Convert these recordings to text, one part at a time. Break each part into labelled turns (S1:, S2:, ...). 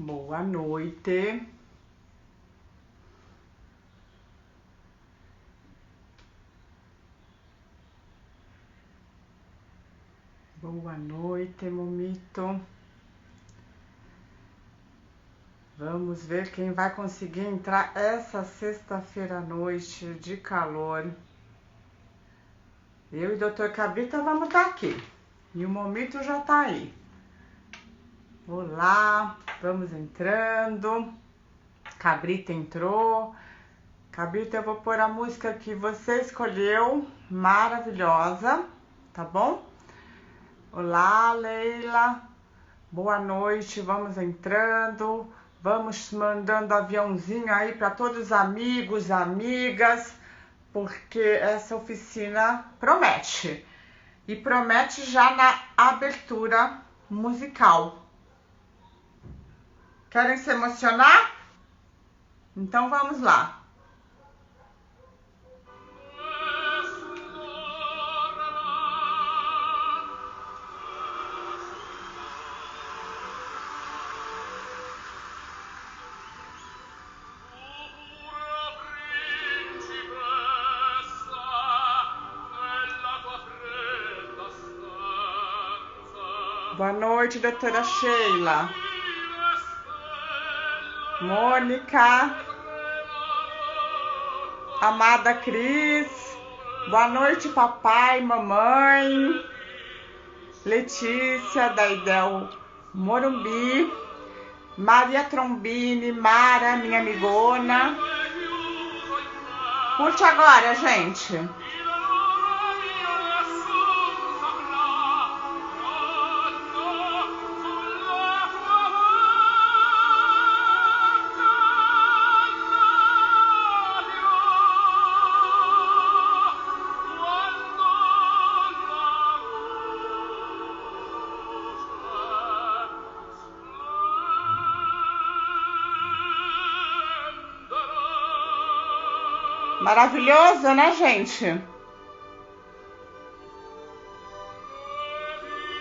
S1: Boa noite. Boa noite, Momito. Vamos ver quem vai conseguir entrar essa sexta-feira à noite de calor. Eu e o Dr. Cabrita vamos estar aqui. E o Momito já está aí. Olá, vamos entrando. Cabrita entrou. Cabrita, eu vou pôr a música que você escolheu, maravilhosa, tá bom? Olá, Leila. Boa noite, vamos entrando. Vamos mandando aviãozinho aí para todos os amigos, amigas, porque essa oficina promete. E promete já na abertura musical. Querem se emocionar? Então vamos lá. Boa noite, doutora Sheila. Mônica. Amada Cris. Boa noite, papai, mamãe. Letícia, da Idel Morumbi. Maria Trombini, Mara, minha amigona. Curte agora, gente. Maravilhoso, né, gente?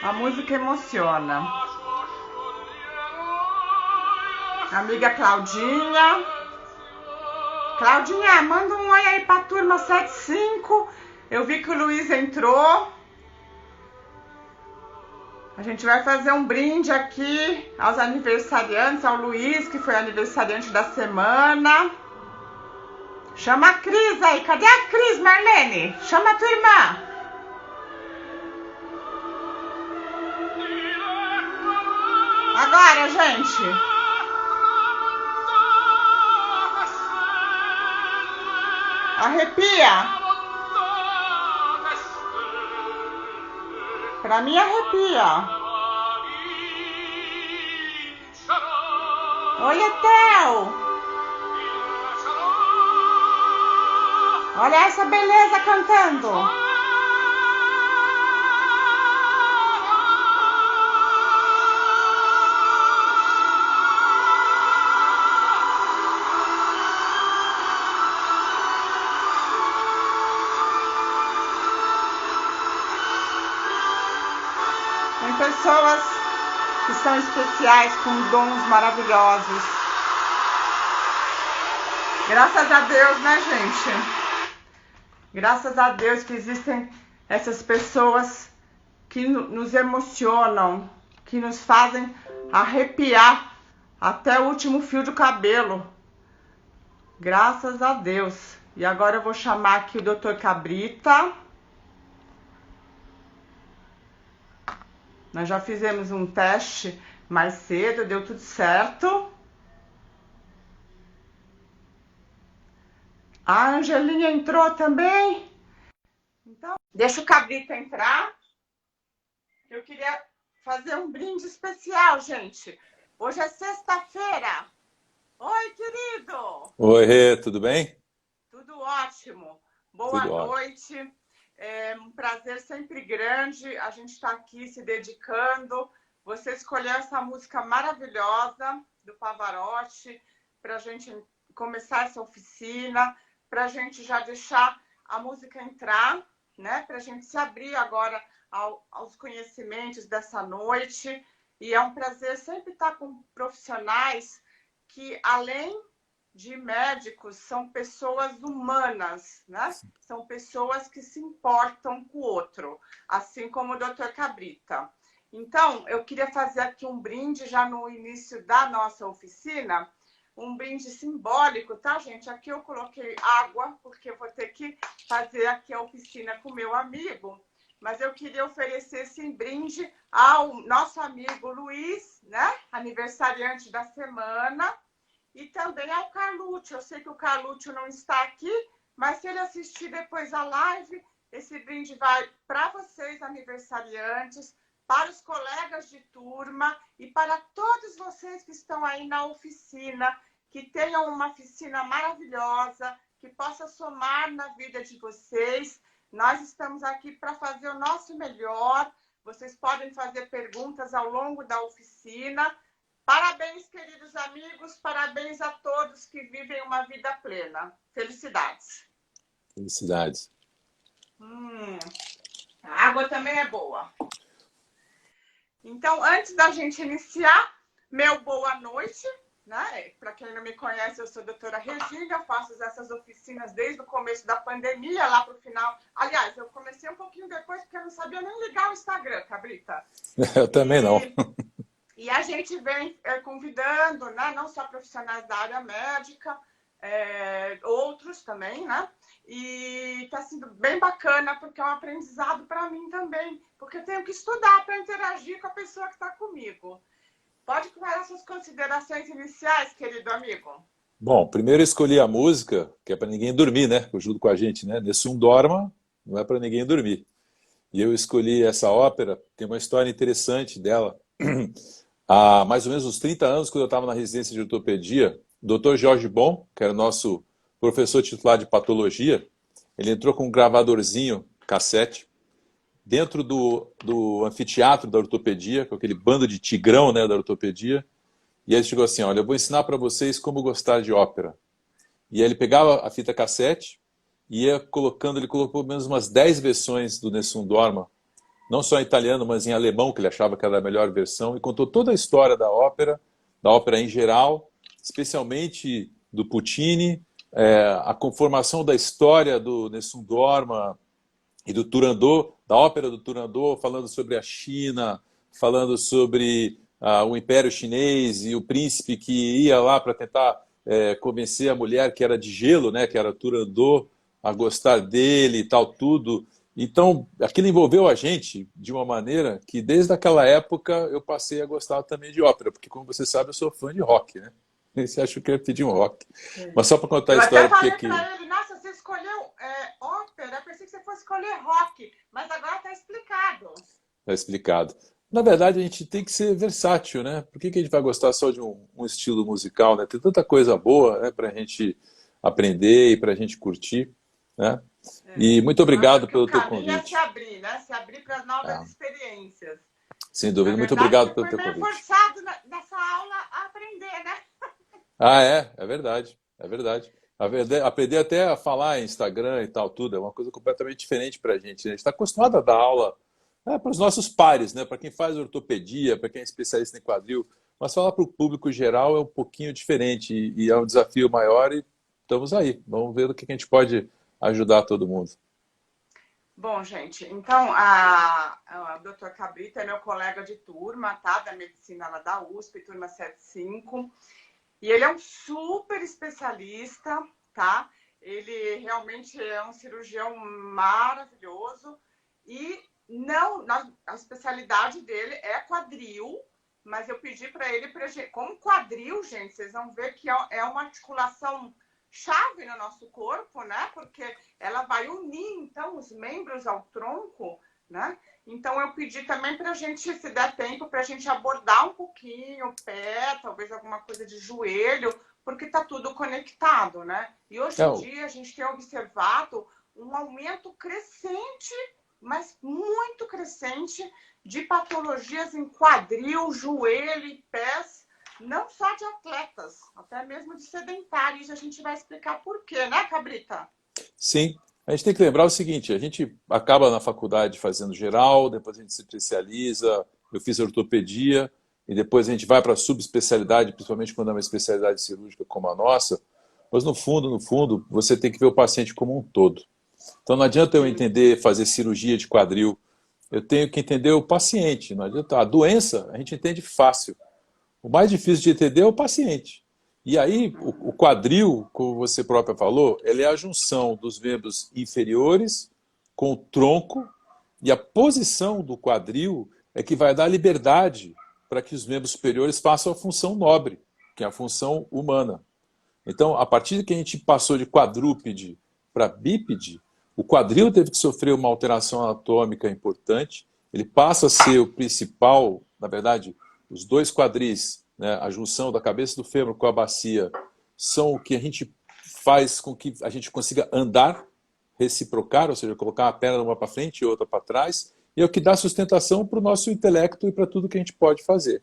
S1: A música emociona. Amiga Claudinha. Claudinha, manda um oi aí pra turma 75. Eu vi que o Luiz entrou. A gente vai fazer um brinde aqui aos aniversariantes, ao Luiz, que foi aniversariante da semana. Chama a Cris aí. Cadê a Cris, Marlene? Chama a tua irmã. Agora, gente. Arrepia. Pra mim arrepia. Oi, Etel. Olha essa beleza cantando. Tem pessoas que são especiais, com dons maravilhosos. Graças a Deus, né, gente? Graças a Deus que existem essas pessoas que nos emocionam, que nos fazem arrepiar até o último fio do cabelo. Graças a Deus. E agora eu vou chamar aqui o Dr. Cabrita. Nós já fizemos um teste mais cedo, deu tudo certo. A Angelinha entrou também. Então, deixa o Cabrita entrar. Eu queria fazer um brinde especial, gente. Hoje é sexta-feira. Oi, querido.
S2: Oi, Rê, tudo bem?
S1: Tudo ótimo. Boa
S2: Tudo ótimo.
S1: noite. É um prazer sempre grande. A gente está aqui se dedicando. Você escolheu essa música maravilhosa do Pavarotti para a gente começar essa oficina, para a gente já deixar a música entrar, né? Para a gente se abrir agora aos conhecimentos dessa noite. e é um prazer sempre estar com profissionais que, além de médicos, são pessoas humanas, né? São pessoas que se importam com o outro, assim como o Dr. Cabrita. Então, eu queria fazer aqui um brinde já no início da nossa oficina, um brinde simbólico, tá, gente? Aqui eu coloquei água, porque eu vou ter que fazer aqui a oficina com o meu amigo, mas eu queria oferecer esse brinde ao nosso amigo Luiz, né? Aniversariante da semana, e também ao Carlúcio. Eu sei que o Carlúcio não está aqui, mas se ele assistir depois a live, esse brinde vai para vocês, aniversariantes, para os colegas de turma e para todos vocês que estão aí na oficina, que tenham uma oficina maravilhosa, que possa somar na vida de vocês. Nós estamos aqui para fazer o nosso melhor. Vocês podem fazer perguntas ao longo da oficina. Parabéns, queridos amigos, parabéns a todos que vivem uma vida plena. Felicidades.
S2: Felicidades.
S1: A água também é boa. Então, antes da gente iniciar, meu boa noite, né? Para quem não me conhece, eu sou a doutora Regina, faço essas oficinas desde o começo da pandemia, lá para o final. Aliás, eu comecei um pouquinho depois, porque eu não sabia nem ligar o Instagram, Cabrita.
S2: Eu também não.
S1: E a gente vem convidando, né, não só profissionais da área médica, outros também, né? E está sendo bem bacana, porque é um aprendizado para mim também, porque eu tenho que estudar para interagir com a pessoa que está comigo. Pode começar suas considerações iniciais, querido amigo?
S2: Bom, primeiro eu escolhi a música, que é para ninguém dormir, né? Junto com a gente, né? Nessun Dorma não é para ninguém dormir. E eu escolhi essa ópera, tem uma história interessante dela. Há mais ou menos uns 30 anos, quando eu estava na residência de ortopedia, o Dr. Jorge Bon, que era o nosso professor titular de patologia, ele entrou com um gravadorzinho, cassete, dentro do anfiteatro da ortopedia, com aquele bando de tigrão, né, da ortopedia, e aí ele chegou assim, olha, eu vou ensinar para vocês como gostar de ópera. E aí ele pegava a fita cassete e ia colocando, ele colocou pelo menos umas 10 versões do Nessun Dorma, não só em italiano, mas em alemão, que ele achava que era a melhor versão, e contou toda a história da ópera em geral, especialmente do Puccini, a conformação da história do Nessun Dorma e do Turandot, da ópera do Turandot, falando sobre a China, falando sobre o Império Chinês e o príncipe que ia lá para tentar convencer a mulher que era de gelo, né, que era Turandot, a gostar dele e tal, tudo. Então, aquilo envolveu a gente de uma maneira que, desde aquela época, eu passei a gostar também de ópera, porque, como você sabe, eu sou fã de rock, né? Você acha que eu ia pedir um rock. Mas só para contar a história...
S1: Eu até falei para ele, nossa, você escolheu ópera, eu pensei que você fosse escolher rock, mas agora está explicado.
S2: Está explicado. Na verdade, a gente tem que ser versátil, né? Por que a gente vai gostar só de um estilo musical, né? Tem tanta coisa boa, né, para a gente aprender e para a gente curtir, né? E muito obrigado pelo teu convite.
S1: É se abrir, né? Se abrir para as novas experiências.
S2: Sem dúvida, muito obrigado pelo teu
S1: convite.
S2: convite.
S1: Você foi meio forçado nessa aula a aprender, né?
S2: É verdade, é verdade. Aprender até a falar em Instagram e tal, tudo, é uma coisa completamente diferente para a gente. A gente está acostumado a dar aula para os nossos pares, né? Para quem faz ortopedia, para quem é especialista em quadril, mas falar para o público geral é um pouquinho diferente e é um desafio maior e estamos aí. Vamos ver o que a gente pode ajudar todo mundo.
S1: Bom, gente, então a doutor Cabrita é meu colega de turma, tá? Da medicina lá da USP, turma 75. E ele é um super especialista, tá? Ele realmente é um cirurgião maravilhoso. E não, a especialidade dele é quadril, mas eu pedi para ele, como quadril, gente, vocês vão ver que é uma articulação chave no nosso corpo, né? Porque ela vai unir, então, os membros ao tronco, né? Então, eu pedi também para a gente, se der tempo, para a gente abordar um pouquinho o pé, talvez alguma coisa de joelho, porque está tudo conectado, né? E hoje em dia a gente tem observado um aumento crescente, mas muito crescente, de patologias em quadril, joelho e pés, não só de atletas, até mesmo de sedentários. A gente vai explicar por quê, né, Cabrita?
S2: Sim. A gente tem que lembrar o seguinte, a gente acaba na faculdade fazendo geral, depois a gente se especializa, eu fiz ortopedia, e depois a gente vai para a subespecialidade, principalmente quando é uma especialidade cirúrgica como a nossa, mas no fundo, você tem que ver o paciente como um todo. Então não adianta eu entender fazer cirurgia de quadril, eu tenho que entender o paciente, não adianta. A doença a gente entende fácil. O mais difícil de entender é o paciente. E aí, o quadril, como você própria falou, ele é a junção dos membros inferiores com o tronco, e a posição do quadril é que vai dar liberdade para que os membros superiores façam a função nobre, que é a função humana. Então, a partir que a gente passou de quadrúpede para bípede, o quadril teve que sofrer uma alteração anatômica importante, ele passa a ser o principal, na verdade, os dois quadris, né, a junção da cabeça do fêmur com a bacia, são o que a gente faz com que a gente consiga andar, reciprocar, ou seja, colocar uma perna uma para frente e outra para trás, e é o que dá sustentação para o nosso intelecto e para tudo que a gente pode fazer.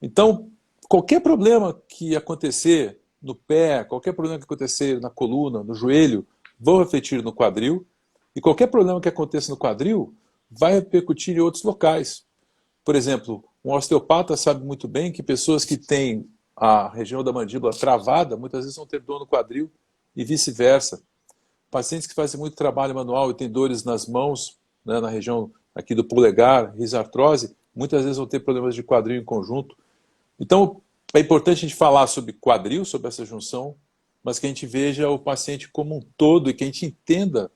S2: Então, qualquer problema que acontecer no pé, qualquer problema que acontecer na coluna, no joelho, vão refletir no quadril, e qualquer problema que aconteça no quadril vai repercutir em outros locais. Por exemplo, um osteopata sabe muito bem que pessoas que têm a região da mandíbula travada, muitas vezes vão ter dor no quadril e vice-versa. Pacientes que fazem muito trabalho manual e têm dores nas mãos, né, na região aqui do polegar, risartrose, muitas vezes vão ter problemas de quadril em conjunto. Então, é importante a gente falar sobre quadril, sobre essa junção, mas que a gente veja o paciente como um todo e que a gente entenda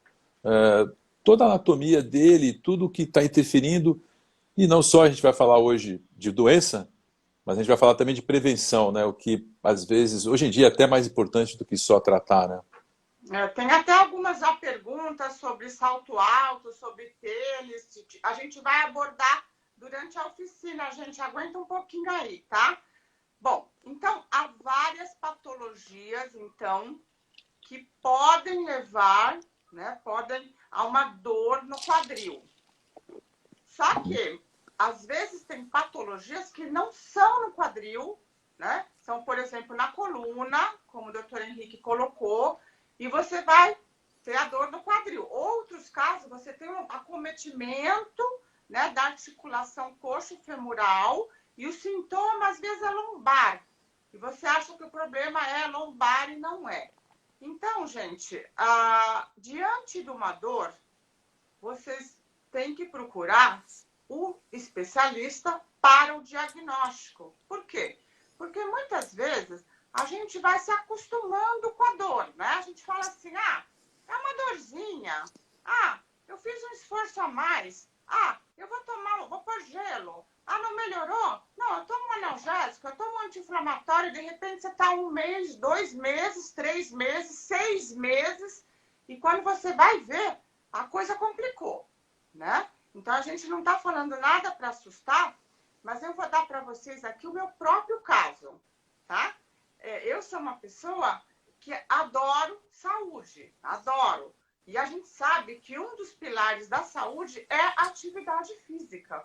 S2: toda a anatomia dele, tudo o que está interferindo. E não só a gente vai falar hoje de doença, mas a gente vai falar também de prevenção, né? O que, às vezes, hoje em dia é até mais importante do que só tratar, né?
S1: Tem até algumas já perguntas sobre salto alto, sobre tênis. A gente vai abordar durante a oficina. A gente aguenta um pouquinho aí, tá? Bom, então, há várias patologias, então, que podem levar, né, podem a uma dor no quadril. Só que, às vezes, tem patologias que não são no quadril, né? São, por exemplo, na coluna, como o doutor Henrique colocou, e você vai ter a dor no quadril. Outros casos, você tem um acometimento, né, da articulação coxo-femoral, e o sintoma, às vezes, é lombar. E você acha que o problema é lombar e não é. Então, gente, diante de uma dor, vocês têm que procurar o especialista para o diagnóstico. Por quê? Porque muitas vezes a gente vai se acostumando com a dor, né? A gente fala assim, é uma dorzinha. Eu fiz um esforço a mais. Eu vou pôr gelo. Não melhorou? Não, eu tomo um analgésico, eu tomo um anti-inflamatório, de repente você está 1 mês, 2 meses, 3 meses, 6 meses, e quando você vai ver, a coisa complicou, né? Então, a gente não está falando nada para assustar, mas eu vou dar para vocês aqui o meu próprio caso, tá? Eu sou uma pessoa que adoro saúde, adoro. E a gente sabe que um dos pilares da saúde é a atividade física.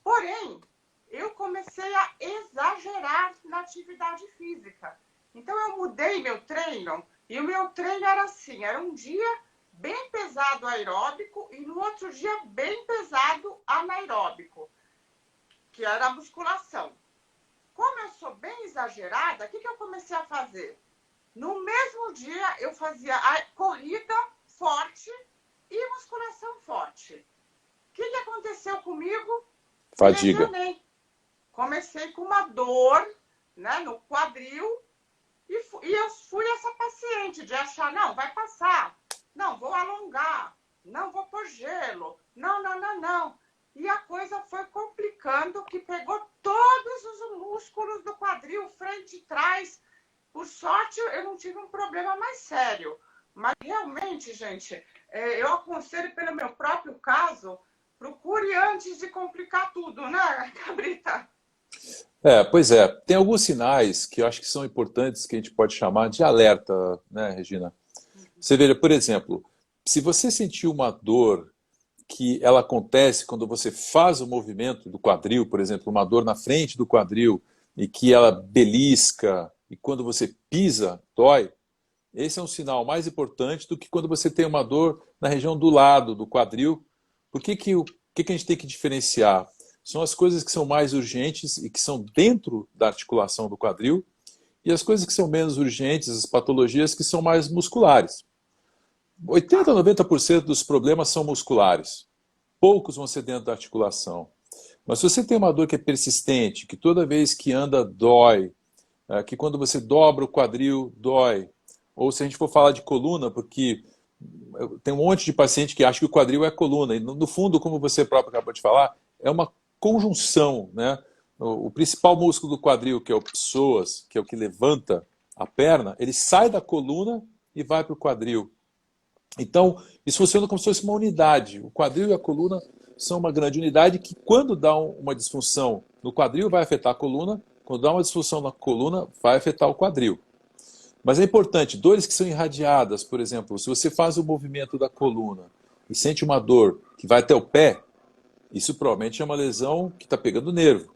S1: Porém, eu comecei a exagerar na atividade física. Então, eu mudei meu treino, e o meu treino era assim, era um dia bem pesado aeróbico e no outro dia bem pesado anaeróbico, que era a musculação. Como eu sou bem exagerada, o que eu comecei a fazer? No mesmo dia, eu fazia a corrida forte e musculação forte. O que aconteceu comigo?
S2: Fadiga.
S1: Lesionei. Comecei com uma dor, né, no quadril e eu fui essa paciente de achar, não, vai passar, não, vou alongar, não, vou pôr gelo, não. E a coisa foi complicando, que pegou todos os músculos do quadril, frente e trás. Por sorte, eu não tive um problema mais sério. Mas realmente, gente, eu aconselho pelo meu próprio caso, procure antes de complicar tudo, né, Cabrita?
S2: Pois é. Tem alguns sinais que eu acho que são importantes, que a gente pode chamar de alerta, né, Regina? Você veja, por exemplo, se você sentir uma dor que ela acontece quando você faz o movimento do quadril, por exemplo, uma dor na frente do quadril, e que ela belisca, e quando você pisa, dói, esse é um sinal mais importante do que quando você tem uma dor na região do lado do quadril. Por que a gente tem que diferenciar? são as coisas que são mais urgentes e que são dentro da articulação do quadril, e as coisas que são menos urgentes, as patologias que são mais musculares. 80% a 90% dos problemas são musculares. Poucos vão ser dentro da articulação. Mas se você tem uma dor que é persistente, que toda vez que anda dói, que quando você dobra o quadril dói, ou se a gente for falar de coluna, porque tem um monte de paciente que acha que o quadril é a coluna, e no fundo, como você próprio acabou de falar, é uma conjunção, né? O principal músculo do quadril, que é o psoas, que é o que levanta a perna, ele sai da coluna e vai para o quadril. Então, isso funciona como se fosse uma unidade. O quadril e a coluna são uma grande unidade que, quando dá uma disfunção no quadril, vai afetar a coluna. Quando dá uma disfunção na coluna, vai afetar o quadril. Mas é importante, dores que são irradiadas, por exemplo, se você faz o movimento da coluna e sente uma dor que vai até o pé, isso provavelmente é uma lesão que está pegando o nervo.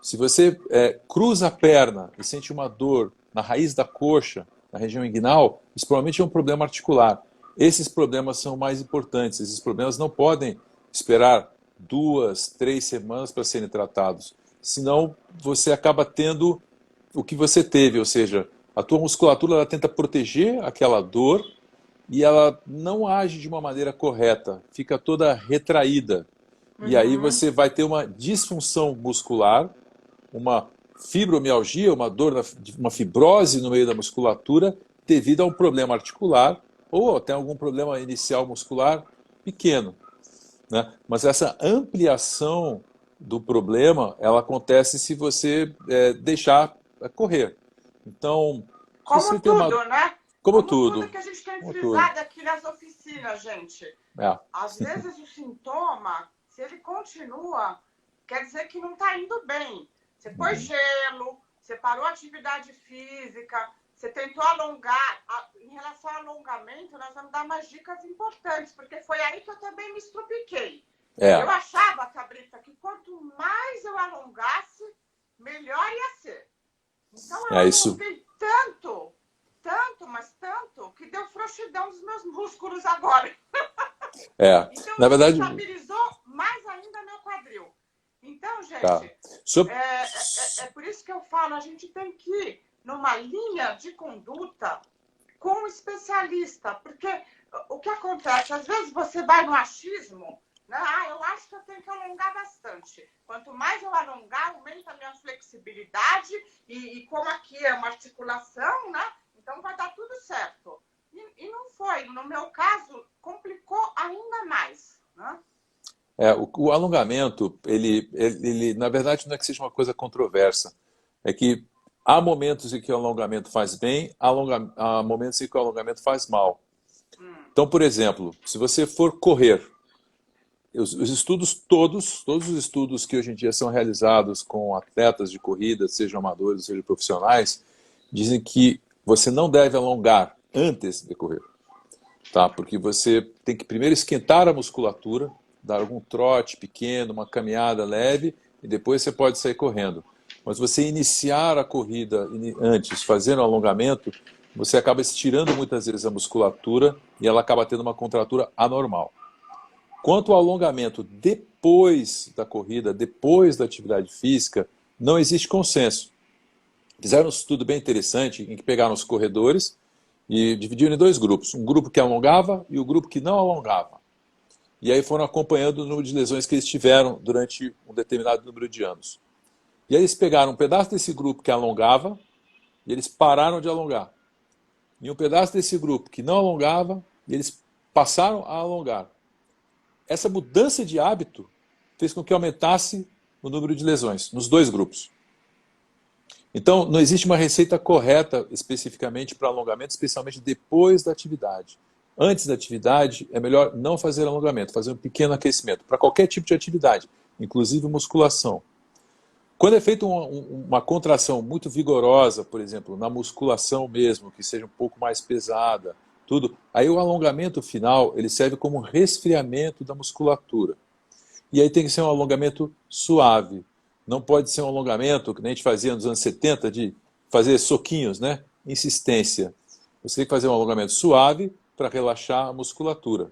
S2: Se você cruza a perna e sente uma dor na raiz da coxa, na região inguinal, isso provavelmente é um problema articular. Esses problemas são mais importantes. Esses problemas não podem esperar 2, 3 semanas para serem tratados. Senão, você acaba tendo o que você teve, ou seja, a tua musculatura ela tenta proteger aquela dor e ela não age de uma maneira correta, fica toda retraída. E aí você vai ter uma disfunção muscular, uma fibromialgia, uma dor, uma fibrose no meio da musculatura devido a um problema articular ou até algum problema inicial muscular pequeno, né? Mas essa ampliação do problema, ela acontece se você deixar correr. Então,
S1: como
S2: você
S1: tudo, né?
S2: Como tudo
S1: que a gente tem frisado aqui nas oficinas, gente. Às vezes o sintoma, se ele continua, quer dizer que não está indo bem. Você pôs gelo, você parou a atividade física, você tentou alongar. Em relação ao alongamento, nós vamos dar umas dicas importantes, porque foi aí que eu também me estrupiquei. Eu achava, Cabrita, que quanto mais eu alongasse, melhor ia ser. Então eu alonguei tanto, mas tanto, que deu frouxidão dos meus músculos agora. Então,
S2: na verdade,
S1: estabilizou mais ainda meu quadril. Então, gente, é por isso que eu falo, a gente tem que ir numa linha de conduta com um especialista, porque o que acontece? Às vezes você vai no achismo, né? Eu acho que eu tenho que alongar bastante. Quanto mais eu alongar, aumenta a minha flexibilidade e como aqui é uma articulação, né? Então vai dar tudo certo. E não foi. No meu caso, complicou ainda mais, né?
S2: O alongamento, ele, na verdade, não é que seja uma coisa controversa. É que há momentos em que o alongamento faz bem, há momentos em que o alongamento faz mal. Então, por exemplo, se você for correr, os estudos todos os estudos que hoje em dia são realizados com atletas de corrida, sejam amadores, sejam profissionais, dizem que você não deve alongar antes de correr. Tá? Porque você tem que primeiro esquentar a musculatura, dar algum trote pequeno, uma caminhada leve, e depois você pode sair correndo. Mas você iniciar a corrida antes, fazendo alongamento, você acaba estirando muitas vezes a musculatura e ela acaba tendo uma contratura anormal. Quanto ao alongamento depois da corrida, depois da atividade física, não existe consenso. Fizeram um estudo bem interessante em que pegaram os corredores e dividiram em 2 grupos. Um grupo que alongava e o grupo que não alongava. E aí foram acompanhando o número de lesões que eles tiveram durante um determinado número de anos. E aí eles pegaram um pedaço desse grupo que alongava e eles pararam de alongar. E um pedaço desse grupo que não alongava e eles passaram a alongar. Essa mudança de hábito fez com que aumentasse o número de lesões nos 2 grupos. Então, não existe uma receita correta especificamente para alongamento, especialmente depois da atividade. Antes da atividade, é melhor não fazer alongamento, fazer um pequeno aquecimento, para qualquer tipo de atividade, inclusive musculação. Quando é feita uma contração muito vigorosa, por exemplo, na musculação mesmo, que seja um pouco mais pesada, tudo, aí o alongamento final ele serve como um resfriamento da musculatura. E aí tem que ser um alongamento suave. Não pode ser um alongamento, que nem a gente fazia nos anos 70, de fazer soquinhos, né? Insistência. Você tem que fazer um alongamento suave para relaxar a musculatura.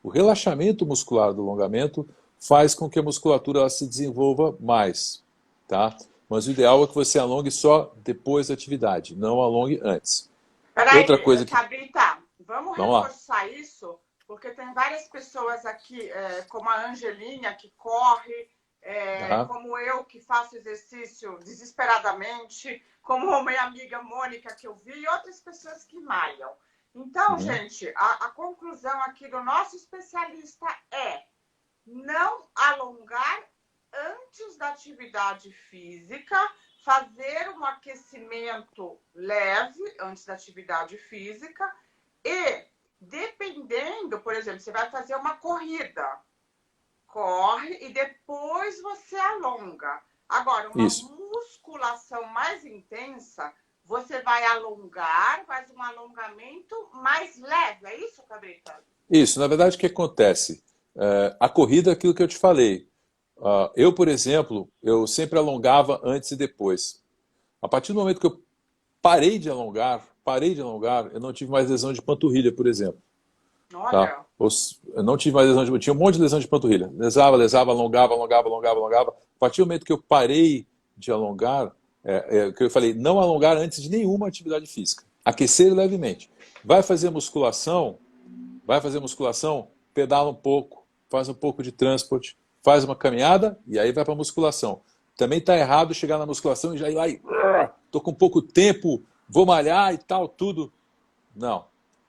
S2: O relaxamento muscular do alongamento faz com que a musculatura ela se desenvolva mais, tá? Mas o ideal é que você alongue só depois da atividade, não alongue antes. Outra
S1: Peraí,
S2: coisa que...
S1: Cabrita, vamos
S2: Vamos lá.
S1: reforçar isso, porque tem várias pessoas aqui, como a Angelinha, que corre,
S2: Aham.
S1: como eu, que faço exercício desesperadamente, como a minha amiga Mônica, que eu vi, e outras pessoas que malham. Então,
S2: Uhum.
S1: gente, a conclusão aqui do nosso especialista é não alongar antes da atividade física, fazer um aquecimento leve antes da atividade física e, dependendo, por exemplo, você vai fazer uma corrida, corre e depois você alonga. Agora, uma
S2: Isso.
S1: musculação mais intensa, você vai alongar, faz um alongamento mais leve. É isso, Cabrita?
S2: Isso, na verdade, o que acontece? A corrida é aquilo que eu te falei. Eu, por exemplo, eu sempre alongava antes e depois. A partir do momento que eu parei de alongar, eu não tive mais lesão de panturrilha, por exemplo. Tá?
S1: Olha.
S2: Eu não tive mais lesão de... Tinha um monte de lesão de panturrilha. Lesava, alongava. A partir do momento que eu parei de alongar, que eu falei, não alongar antes de nenhuma atividade física. Aquecer levemente. Vai fazer musculação, pedala um pouco, faz um pouco de transporte, faz uma caminhada e aí vai para a musculação. Também está errado chegar na musculação e já ir lá e... Estou com pouco tempo, vou malhar e tal, tudo. Não.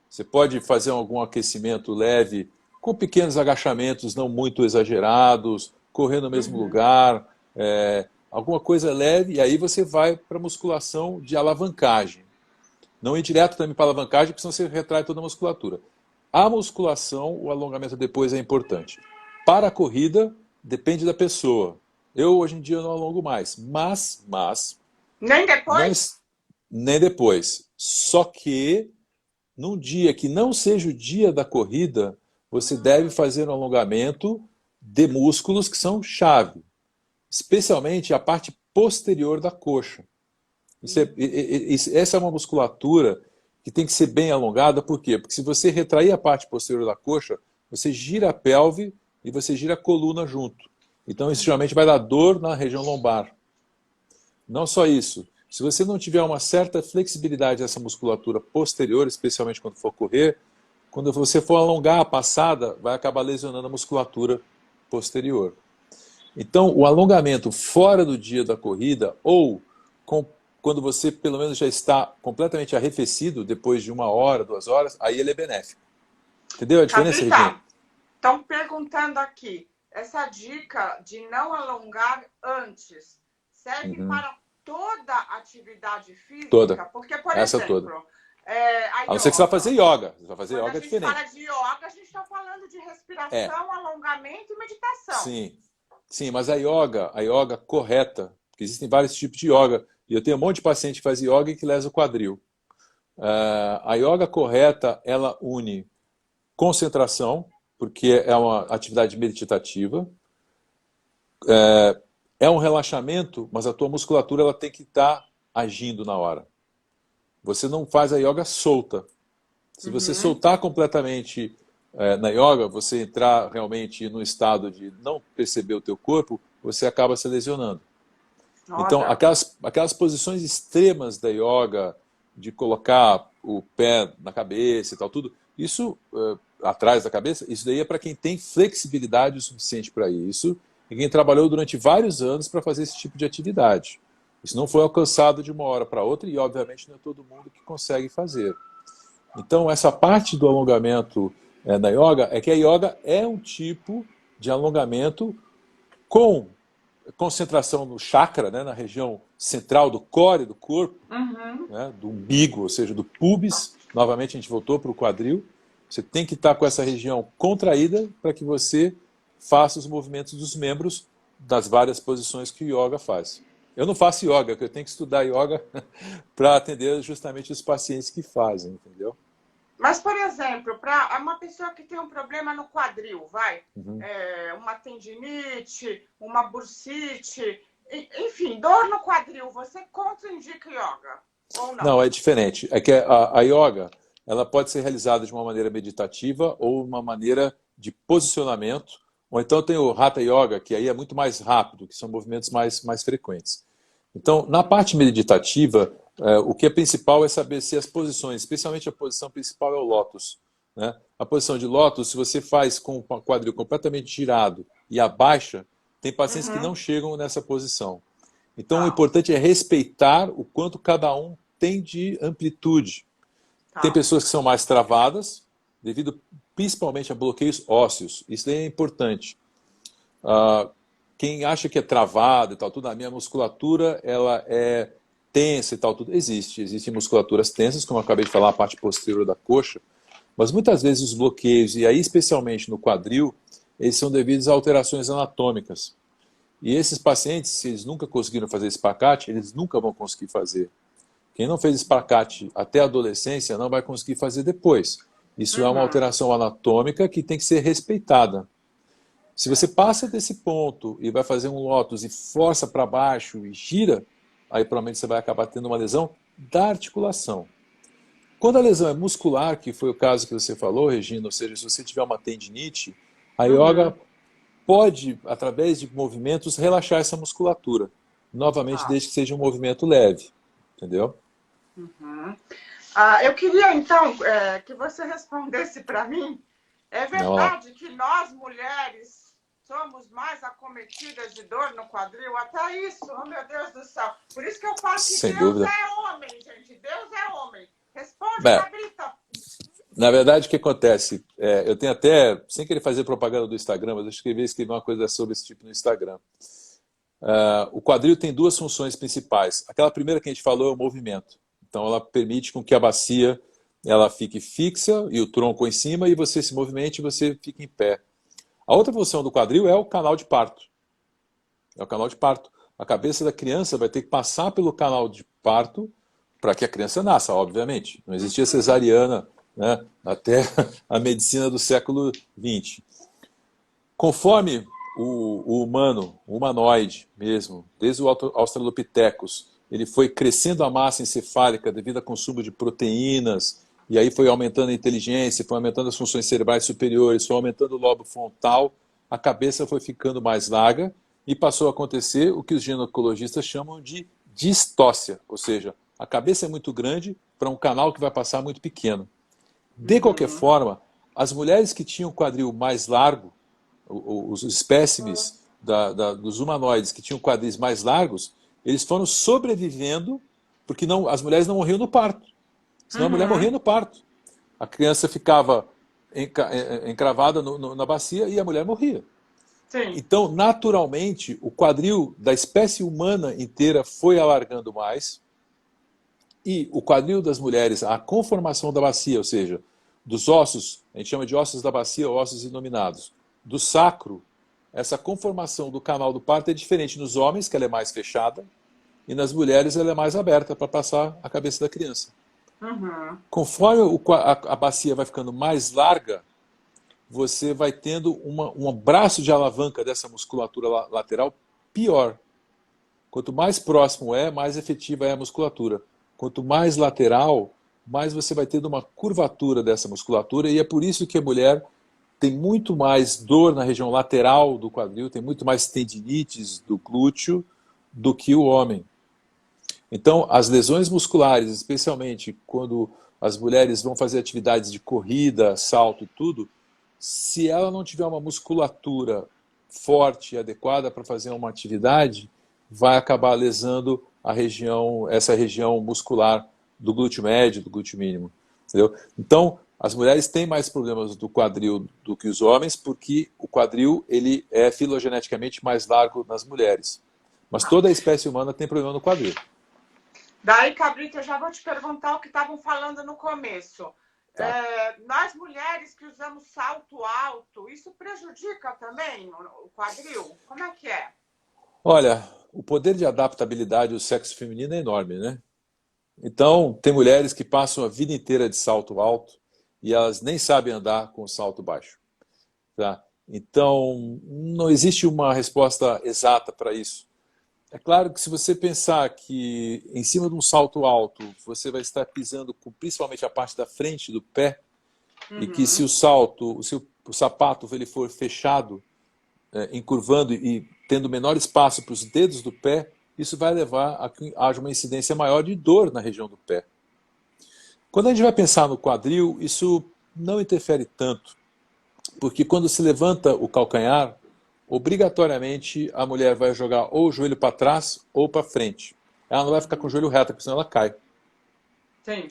S2: Você pode fazer algum aquecimento leve, com pequenos agachamentos não muito exagerados, correr no mesmo lugar, alguma coisa leve, e aí você vai para a musculação de alavancagem. Não ir direto também para a alavancagem, porque senão você retrai toda a musculatura. A musculação, o alongamento depois é importante. Para a corrida, depende da pessoa. Eu, hoje em dia, não alongo mais, mas
S1: Nem
S2: não,
S1: depois?
S2: nem depois. Só que num dia que não seja o dia da corrida, você deve fazer um alongamento de músculos que são chave, especialmente a parte posterior da coxa. Essa é uma musculatura que tem que ser bem alongada, por quê? Porque se você retrair a parte posterior da coxa, você gira a pelve e você gira a coluna junto. Então isso geralmente vai dar dor na região lombar. Não só isso, se você não tiver uma certa flexibilidade dessa musculatura posterior, especialmente quando for correr, quando você for alongar a passada, vai acabar lesionando a musculatura posterior. Então, o alongamento fora do dia da corrida, ou quando você pelo menos já está completamente arrefecido, depois de 1 hora, 2 horas, aí ele é benéfico. Entendeu a diferença, Regina?
S1: Cabrita, estão perguntando aqui, essa dica de não alongar antes serve para toda atividade
S2: Toda.
S1: física? Porque, por
S2: Essa toda.
S1: exemplo,
S2: A não ser que você vá fazer yoga. Você vai fazer
S1: quando
S2: yoga
S1: a
S2: é
S1: gente
S2: diferente.
S1: fala de yoga, a gente está falando de
S2: É,
S1: respiração, alongamento e meditação.
S2: sim. Sim, mas a yoga correta, porque existem vários tipos de yoga, e eu tenho um monte de paciente que faz yoga e que lesa o quadril. A yoga correta, ela une concentração, porque é uma atividade meditativa, é um relaxamento, mas a tua musculatura ela tem que estar agindo na hora. Você não faz a yoga solta. Se você soltar completamente na yoga, você entrar realmente no estado de não perceber o teu corpo, você acaba se lesionando. Então,
S1: Olha,
S2: aquelas posições extremas da yoga, de colocar o pé na cabeça e tal, tudo, isso atrás da cabeça, isso daí é para quem tem flexibilidade o suficiente para isso e quem trabalhou durante vários anos para fazer esse tipo de atividade. Isso não foi alcançado de uma hora para outra e, obviamente, não é todo mundo que consegue fazer. Então, essa parte do alongamento na yoga é que a yoga é um tipo de alongamento com concentração no chakra, né, na região central do core do corpo, né, do umbigo, ou seja, do pubis. Novamente a gente voltou para o quadril. Você tem que estar com essa região contraída para que você faça os movimentos dos membros das várias posições que o yoga faz. Eu não faço yoga, porque eu tenho que estudar yoga para atender justamente os pacientes que fazem, entendeu?
S1: mas, por exemplo, para uma pessoa que tem um problema no quadril, uma tendinite, uma bursite, enfim, dor no quadril, você contraindica yoga ou não?
S2: Não, é diferente. É que a yoga ela pode ser realizada de uma maneira meditativa ou uma maneira de posicionamento, Ou então tem o Hatha Yoga, que aí é muito mais rápido, que são movimentos mais frequentes. Então, na parte meditativa, o que é principal é saber se as posições, especialmente a posição principal é o lótus, né? A posição de lótus, se você faz com o quadril completamente girado e abaixa, tem pacientes que não chegam nessa posição. Então, o importante é respeitar o quanto cada um tem de amplitude. Tem pessoas que são mais travadas, devido principalmente a bloqueios ósseos. Isso daí é importante. Quem acha que é travado e tal, tudo, a minha musculatura ela é tensa e tal, tudo, existem musculaturas tensas, como eu acabei de falar, a parte posterior da coxa, mas muitas vezes os bloqueios, e aí especialmente no quadril, eles são devidos a alterações anatômicas. E esses pacientes, se eles nunca conseguiram fazer espacate, eles nunca vão conseguir fazer. Quem não fez espacate até a adolescência não vai conseguir fazer depois. Isso é uma alteração anatômica que tem que ser respeitada. Se você passa desse ponto e vai fazer um lótus e força para baixo e gira, aí provavelmente você vai acabar tendo uma lesão da articulação. Quando a lesão é muscular, que foi o caso que você falou, Regina, ou seja, se você tiver uma tendinite, a yoga pode, através de movimentos, relaxar essa musculatura. Novamente, desde que seja um movimento leve. Entendeu?
S1: Eu queria, então, que você respondesse para mim. É verdade que nós, mulheres, somos mais acometidas de dor no quadril? Até isso, oh meu Deus do céu. Por isso que eu falo que
S2: sem
S1: Deus
S2: dúvida.
S1: é homem, gente. Deus é homem. Responde, Cabrita.
S2: Na verdade, o que acontece? Eu tenho até, sem querer fazer propaganda do Instagram, mas eu escrevi uma coisa sobre esse tipo no Instagram. O quadril tem duas funções principais. Aquela primeira que a gente falou é o movimento. Então, ela permite com que a bacia ela fique fixa e o tronco em cima e você se movimente e você fica em pé. A outra função do quadril é o canal de parto. É o canal de parto. A cabeça da criança vai ter que passar pelo canal de parto para que a criança nasça, obviamente. Não existia cesariana, né, até a medicina do século XX. Conforme o humano, o humanoide mesmo, desde o Australopithecus, ele foi crescendo a massa encefálica devido ao consumo de proteínas, e aí foi aumentando a inteligência, foi aumentando as funções cerebrais superiores, foi aumentando o lobo frontal, a cabeça foi ficando mais larga e passou a acontecer o que os ginecologistas chamam de distócia, ou seja, a cabeça é muito grande para um canal que vai passar muito pequeno. De qualquer forma, as mulheres que tinham quadril mais largo, os espécimes dos humanoides que tinham quadris mais largos, eles foram sobrevivendo porque as mulheres não morriam no parto. Senão a mulher morria no parto. A criança ficava encravada na bacia e a mulher morria.
S1: Sim.
S2: Então, naturalmente, o quadril da espécie humana inteira foi alargando mais e o quadril das mulheres, a conformação da bacia, ou seja, dos ossos, a gente chama de ossos da bacia ou ossos inominados, do sacro, essa conformação do canal do parto é diferente nos homens, que ela é mais fechada, e nas mulheres ela é mais aberta para passar a cabeça da criança. Conforme a bacia vai ficando mais larga, você vai tendo um braço de alavanca dessa musculatura lateral pior. Quanto mais próximo mais efetiva é a musculatura. Quanto mais lateral, mais você vai tendo uma curvatura dessa musculatura, e é por isso que a mulher tem muito mais dor na região lateral do quadril, tem muito mais tendinites do glúteo do que o homem. Então, as lesões musculares, especialmente quando as mulheres vão fazer atividades de corrida, salto e tudo, se ela não tiver uma musculatura forte e adequada para fazer uma atividade, vai acabar lesando essa região muscular do glúteo médio, do glúteo mínimo. Entendeu? Então, as mulheres têm mais problemas do quadril do que os homens, porque o quadril ele é filogeneticamente mais largo nas mulheres. Mas toda a espécie humana tem problema no quadril.
S1: Daí, Cabrita, eu já vou te perguntar o que estavam falando no começo.
S2: Tá.
S1: Nós mulheres que usamos salto alto, isso prejudica também o quadril? Como é que é?
S2: Olha, o poder de adaptabilidade do sexo feminino é enorme, né? Então, tem mulheres que passam a vida inteira de salto alto e elas nem sabem andar com salto baixo. Tá? Então, não existe uma resposta exata para isso. É claro que se você pensar que em cima de um salto alto você vai estar pisando com principalmente a parte da frente do pé, e que se o sapato ele for fechado, encurvando e tendo menor espaço para os dedos do pé, isso vai levar a que haja uma incidência maior de dor na região do pé. Quando a gente vai pensar no quadril, isso não interfere tanto, porque quando se levanta o calcanhar, obrigatoriamente a mulher vai jogar ou o joelho para trás ou para frente. Ela não vai ficar com o joelho reto, porque senão ela cai.
S1: Sim.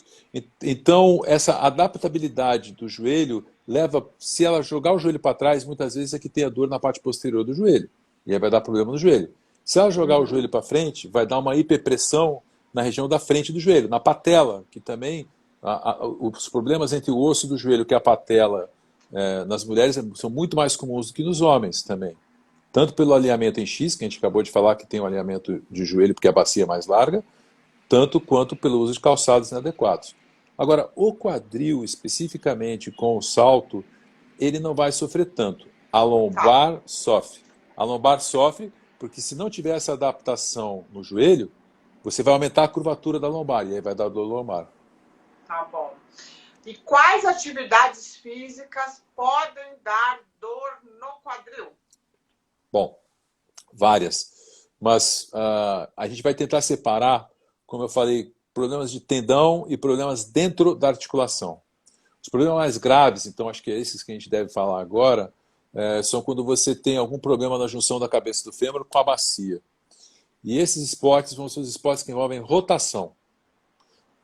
S2: Então, essa adaptabilidade do joelho leva, se ela jogar o joelho para trás, muitas vezes é que tem a dor na parte posterior do joelho. E aí vai dar problema no joelho. Se ela jogar o joelho para frente, vai dar uma hiperpressão na região da frente do joelho, na patela, que também os problemas entre o osso do joelho, que é a patela, nas mulheres são muito mais comuns do que nos homens também. Tanto pelo alinhamento em X, que a gente acabou de falar que tem um alinhamento de joelho porque a bacia é mais larga, tanto quanto pelo uso de calçados inadequados. Agora, o quadril, especificamente com o salto, ele não vai sofrer tanto. A lombar sofre. A lombar sofre porque se não tiver essa adaptação no joelho, você vai aumentar a curvatura da lombar e aí vai dar dor lombar.
S1: Tá bom. E quais atividades físicas podem dar dor no quadril?
S2: Bom, várias. Mas a gente vai tentar separar, como eu falei, problemas de tendão e problemas dentro da articulação. Os problemas mais graves, então acho que é esses que a gente deve falar agora, são quando você tem algum problema na junção da cabeça do fêmur com a bacia. E esses esportes vão ser os esportes que envolvem rotação.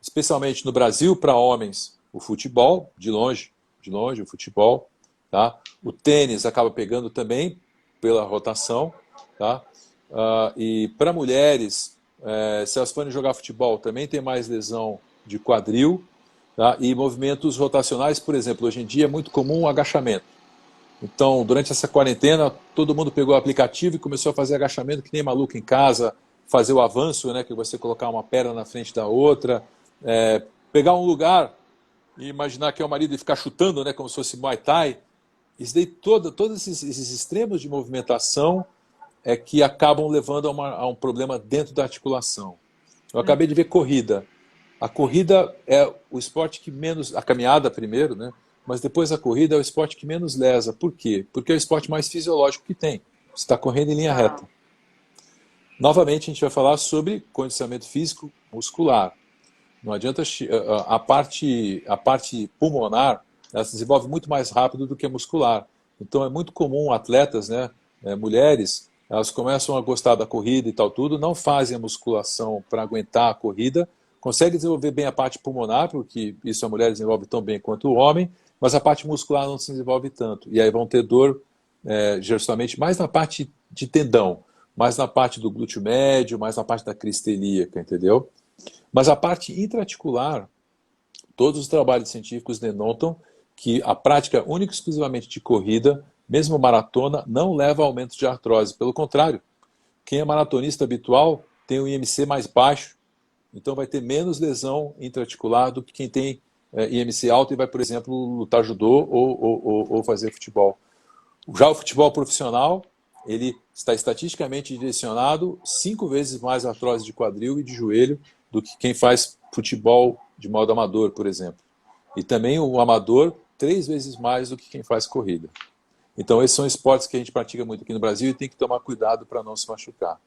S2: Especialmente no Brasil, para homens, o futebol, de longe o futebol. Tá? O tênis acaba pegando também pela rotação. Tá? E para mulheres, se elas forem jogar futebol, também tem mais lesão de quadril. Tá? E movimentos rotacionais, por exemplo, hoje em dia é muito comum o agachamento. Então, durante essa quarentena, todo mundo pegou o aplicativo e começou a fazer agachamento que nem maluco em casa, fazer o avanço, né, que você colocar uma perna na frente da outra, pegar um lugar e imaginar que é o marido e ficar chutando, né, como se fosse Muay Thai. Isso daí, todos esses extremos de movimentação é que acabam levando a um problema dentro da articulação. Eu acabei de ver corrida. A corrida é o esporte que menos... A caminhada primeiro, né? Mas depois a corrida é o esporte que menos lesa. Por quê? Porque é o esporte mais fisiológico que tem. Você está correndo em linha reta. Novamente, a gente vai falar sobre condicionamento físico muscular. Não adianta... A parte pulmonar, ela se desenvolve muito mais rápido do que a muscular. Então é muito comum atletas, né, mulheres, elas começam a gostar da corrida e tal tudo, não fazem a musculação para aguentar a corrida, conseguem desenvolver bem a parte pulmonar, porque isso a mulher desenvolve tão bem quanto o homem, mas a parte muscular não se desenvolve tanto. E aí vão ter dor, justamente mais na parte de tendão, mais na parte do glúteo médio, mais na parte da crista ilíaca, entendeu? Mas a parte intraarticular, todos os trabalhos científicos denotam que a prática única e exclusivamente de corrida, mesmo maratona, não leva a aumento de artrose. Pelo contrário, quem é maratonista habitual tem um IMC mais baixo, então vai ter menos lesão intraarticular do que quem tem IMC alto e vai, por exemplo, lutar judô ou fazer futebol. Já o futebol profissional, ele está estatisticamente direcionado 5 vezes mais artrose de quadril e de joelho do que quem faz futebol de modo amador, por exemplo. E também o amador 3 vezes mais do que quem faz corrida. Então esses são esportes que a gente pratica muito aqui no Brasil e tem que tomar cuidado para não se machucar.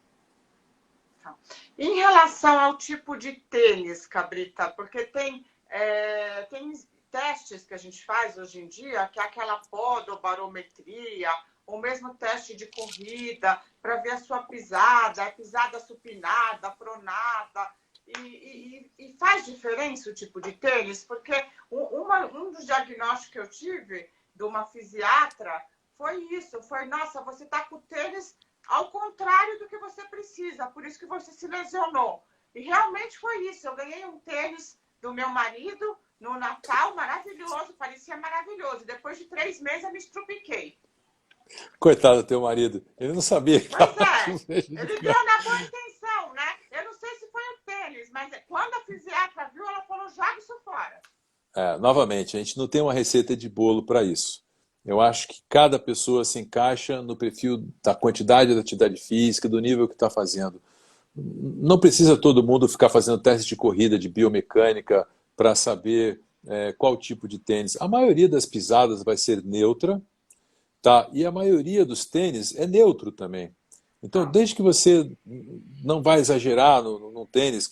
S1: Em relação ao tipo de tênis, Cabrita, porque tem testes que a gente faz hoje em dia, que é aquela podobarometria, ou mesmo teste de corrida, para ver a sua pisada, a pisada supinada, pronada, e faz diferença o tipo de tênis? Porque um dos diagnósticos que eu tive de uma fisiatra foi isso, nossa, você está com o tênis ao contrário do que você precisa, por isso que você se lesionou. E realmente foi isso, eu ganhei um tênis do meu marido no Natal, maravilhoso, parecia maravilhoso. Depois de 3 meses eu me estrupiquei.
S2: Coitado do teu marido, ele não sabia que
S1: Pois ele deu na boa intenção, né? Eu não sei se foi o tênis, mas quando a fisiatra viu, ela falou, joga isso fora.
S2: Novamente, a gente não tem uma receita de bolo para isso. Eu acho que cada pessoa se encaixa no perfil da quantidade da atividade física, do nível que está fazendo. Não precisa todo mundo ficar fazendo teste de corrida, de biomecânica, para saber qual tipo de tênis. A maioria das pisadas vai ser neutra, Tá? E a maioria dos tênis é neutro também. Então, desde que você não vai exagerar no tênis,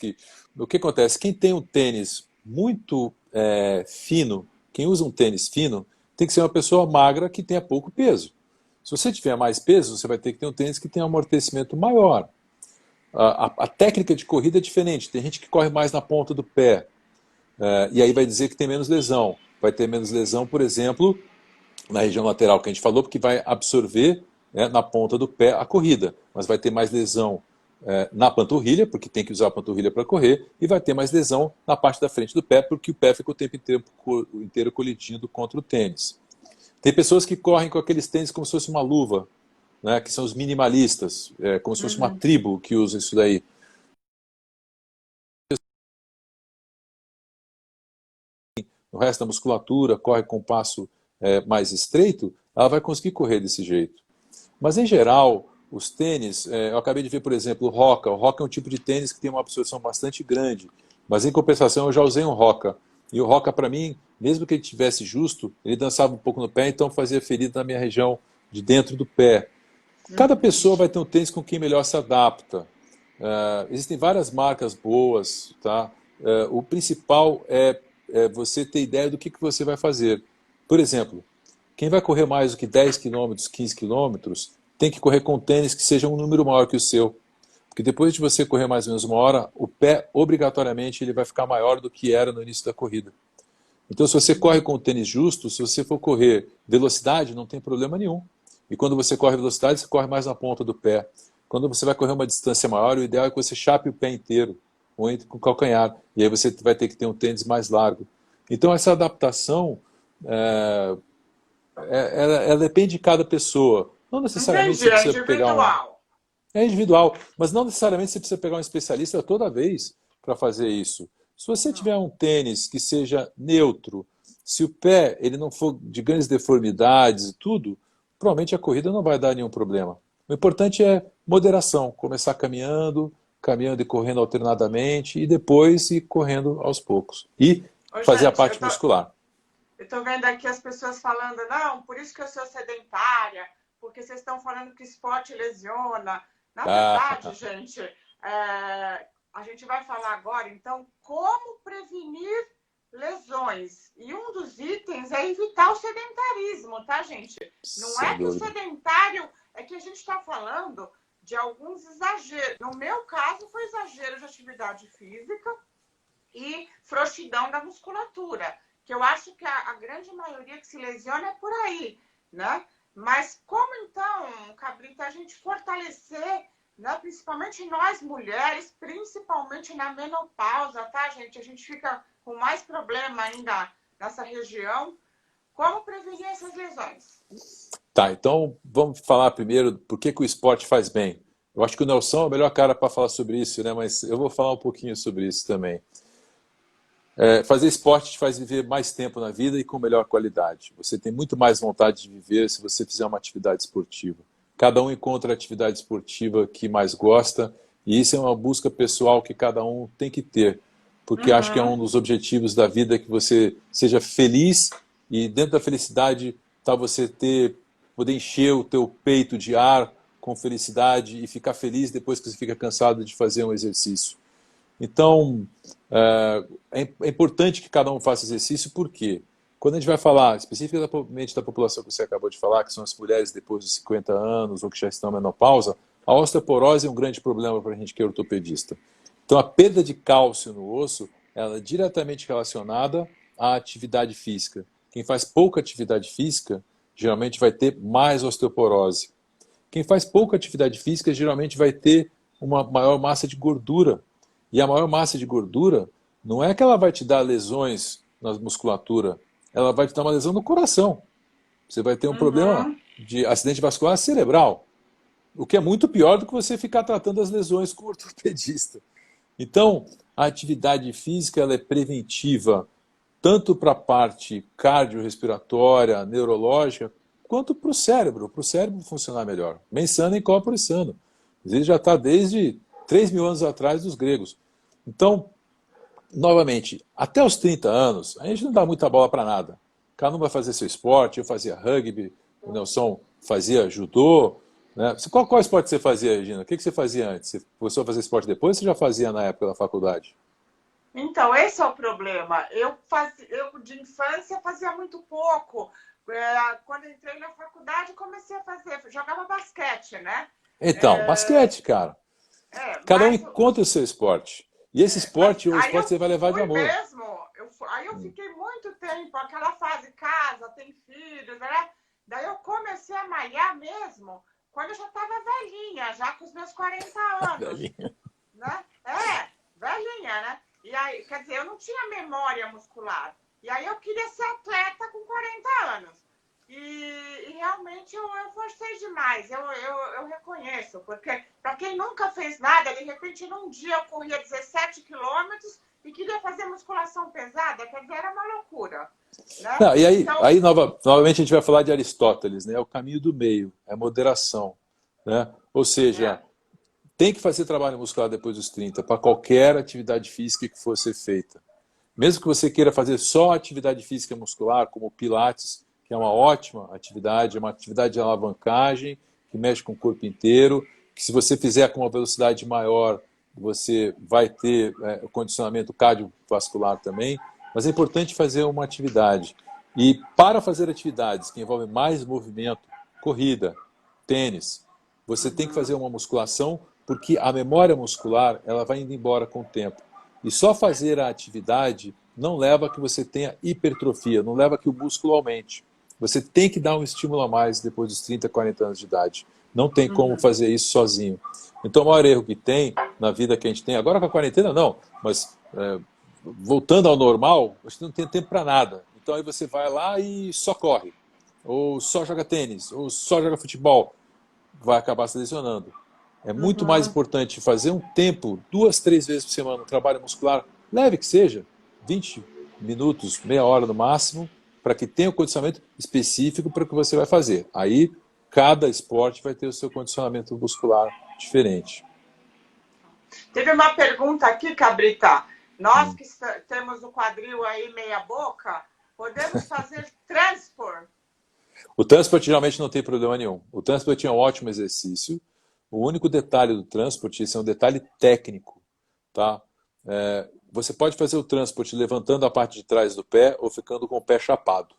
S2: o que acontece? Quem tem um tênis muito fino, quem usa um tênis fino, tem que ser uma pessoa magra que tenha pouco peso. Se você tiver mais peso, você vai ter que ter um tênis que tenha um amortecimento maior. A técnica de corrida é diferente. Tem gente que corre mais na ponta do pé, e aí vai dizer que tem menos lesão. Vai ter menos lesão, por exemplo, na região lateral que a gente falou, porque vai absorver, na ponta do pé a corrida, mas vai ter mais lesão na panturrilha, porque tem que usar a panturrilha para correr, e vai ter mais lesão na parte da frente do pé, porque o pé fica o tempo inteiro colidindo contra o tênis. Tem pessoas que correm com aqueles tênis como se fosse uma luva, né, que são os minimalistas, como se fosse uma tribo que usa isso daí. O resto da musculatura corre com um passo mais estreito, ela vai conseguir correr desse jeito. Mas, em geral, os tênis, eu acabei de ver, por exemplo, o Roca. O Roca é um tipo de tênis que tem uma absorção bastante grande, mas, em compensação, eu já usei um Roca. E o Roca, para mim, mesmo que ele tivesse justo, ele dançava um pouco no pé, então fazia ferida na minha região de dentro do pé. Cada pessoa vai ter um tênis com quem melhor se adapta. Existem várias marcas boas, tá? O principal é você ter ideia do que você vai fazer. Por exemplo, quem vai correr mais do que 10 quilômetros, 15 quilômetros, tem que correr com tênis que seja um número maior que o seu. Porque depois de você correr mais ou menos uma hora, o pé, obrigatoriamente, ele vai ficar maior do que era no início da corrida. Então, se você corre com o tênis justo, se você for correr velocidade, não tem problema nenhum. E quando você corre velocidade, você corre mais na ponta do pé. Quando você vai correr uma distância maior, o ideal é que você chape o pé inteiro, ou entre com o calcanhar. E aí você vai ter que ter um tênis mais largo. Então, essa adaptação, ela depende de cada pessoa. Não necessariamente
S1: Entendi,
S2: você precisa pegar
S1: é
S2: individual, mas não necessariamente você precisa pegar um especialista toda vez para fazer isso. Se você tiver um tênis que seja neutro, se o pé ele não for de grandes deformidades e tudo, provavelmente a corrida não vai dar nenhum problema. O importante é moderação, começar caminhando e correndo alternadamente, e depois ir correndo aos poucos. E fazer a parte muscular.
S1: Eu estou vendo aqui as pessoas falando, não, por isso que eu sou sedentária, porque vocês estão falando que esporte lesiona. Na verdade, gente, a gente vai falar agora, então, como prevenir lesões. E um dos itens é evitar o sedentarismo, tá, gente? Não é que o sedentário... É que a gente está falando de alguns exageros. No meu caso, foi exagero de atividade física e frouxidão da musculatura, que eu acho que a grande maioria que se lesiona é por aí, né? Mas como então, Cabrita, a gente fortalecer, né, principalmente nós mulheres, principalmente na menopausa, tá, gente? A gente fica com mais problema ainda nessa região. Como prevenir essas lesões?
S2: Tá, então vamos falar primeiro por que o esporte faz bem. Eu acho que o Nelson é o melhor cara para falar sobre isso, né? Mas eu vou falar um pouquinho sobre isso também. Fazer esporte te faz viver mais tempo na vida e com melhor qualidade. Você tem muito mais vontade de viver se você fizer uma atividade esportiva. Cada um encontra a atividade esportiva que mais gosta, e isso é uma busca pessoal que cada um tem que ter, porque acho que é um dos objetivos da vida, que você seja feliz, e dentro da felicidade está você poder encher o teu peito de ar com felicidade e ficar feliz depois que você fica cansado de fazer um exercício. Então, é importante que cada um faça exercício, porque quando a gente vai falar especificamente da população que você acabou de falar, que são as mulheres depois dos 50 anos ou que já estão na menopausa, a osteoporose é um grande problema para a gente que é ortopedista. Então, a perda de cálcio no osso, ela é diretamente relacionada à atividade física. Quem faz pouca atividade física, geralmente vai ter mais osteoporose. Quem faz pouca atividade física, geralmente vai ter uma maior massa de gordura. E a maior massa de gordura não é que ela vai te dar lesões na musculatura, ela vai te dar uma lesão no coração. Você vai ter um problema de acidente vascular cerebral, o que é muito pior do que você ficar tratando as lesões com o ortopedista. Então, a atividade física ela é preventiva, tanto para a parte cardiorrespiratória, neurológica, quanto para o cérebro funcionar melhor. Mens sana in corpore sano. Ele já está desde 3.000 anos atrás dos gregos. Então, novamente, até os 30 anos, a gente não dá muita bola para nada. Cada um vai fazer seu esporte, eu fazia rugby, O Nelson fazia judô, né? Qual esporte você fazia, Regina? O que você fazia antes? Você começou a fazer esporte depois ou você já fazia na época da faculdade?
S1: Então, esse é o problema. Eu de infância fazia muito pouco. Quando entrei na faculdade, comecei a fazer, jogava basquete, né?
S2: Então, basquete, cara. Cada um
S1: Mas
S2: encontra o seu esporte. E esse esporte é o
S1: aí
S2: esporte
S1: eu
S2: que você vai levar de
S1: fui
S2: amor.
S1: mesmo, aí eu fiquei muito tempo, aquela fase, casa, tem filhos, né? Daí eu comecei a malhar mesmo quando eu já estava velhinha, já com os meus 40 anos,
S2: Velhinha.
S1: né? Velhinha, né? E aí, quer dizer, eu não tinha memória muscular. E aí eu queria ser atleta com 40 anos. E realmente eu forcei demais, eu reconheço, porque para quem nunca fez nada, de repente num dia eu corria 17 quilômetros e queria fazer musculação pesada, quer dizer, era uma loucura. Né?
S2: Não, e
S1: Então,
S2: novamente a gente vai falar de Aristóteles, né? É o caminho do meio, é a moderação. Né? Ou seja, tem que fazer trabalho muscular depois dos 30 para qualquer atividade física que for ser feita. Mesmo que você queira fazer só atividade física muscular, como o Pilates, que é uma ótima atividade, é uma atividade de alavancagem, que mexe com o corpo inteiro, que se você fizer com uma velocidade maior, você vai ter o condicionamento cardiovascular também, mas é importante fazer uma atividade. E para fazer atividades que envolvem mais movimento, corrida, tênis, você tem que fazer uma musculação, porque a memória muscular ela vai indo embora com o tempo. E só fazer a atividade não leva a que você tenha hipertrofia, não leva a que o músculo aumente. Você tem que dar um estímulo a mais depois dos 30, 40 anos de idade. Não tem como fazer isso sozinho. Então, o maior erro que tem na vida que a gente tem, agora com a quarentena não, mas voltando ao normal, você não tem tempo para nada. Então aí você vai lá e só corre, ou só joga tênis, ou só joga futebol. Vai acabar se lesionando. É muito mais importante fazer um tempo, 2, 3 vezes por semana, um trabalho muscular, leve que seja, 20 minutos, meia hora no máximo, para que tenha um condicionamento específico para o que você vai fazer. Aí, cada esporte vai ter o seu condicionamento muscular diferente.
S1: teve uma pergunta aqui, Cabrita. Nós que temos o quadril aí meia boca, podemos fazer transport?
S2: O transport geralmente não tem problema nenhum. O transport é um ótimo exercício. O único detalhe do transport, esse é um detalhe técnico, tá? Você pode fazer o transport levantando a parte de trás do pé ou ficando com o pé chapado.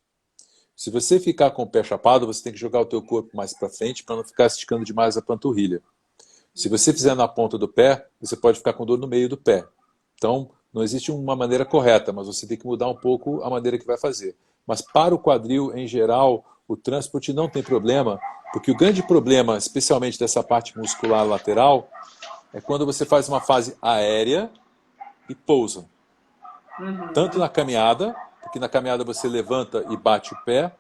S2: Se você ficar com o pé chapado, você tem que jogar o teu corpo mais para frente para não ficar esticando demais a panturrilha. Se você fizer na ponta do pé, você pode ficar com dor no meio do pé. Então, não existe uma maneira correta, mas você tem que mudar um pouco a maneira que vai fazer. Mas para o quadril, em geral, o transport não tem problema, porque o grande problema, especialmente dessa parte muscular lateral, é quando você faz uma fase aérea e pousa. Tanto na caminhada, porque na caminhada você levanta e bate o pé,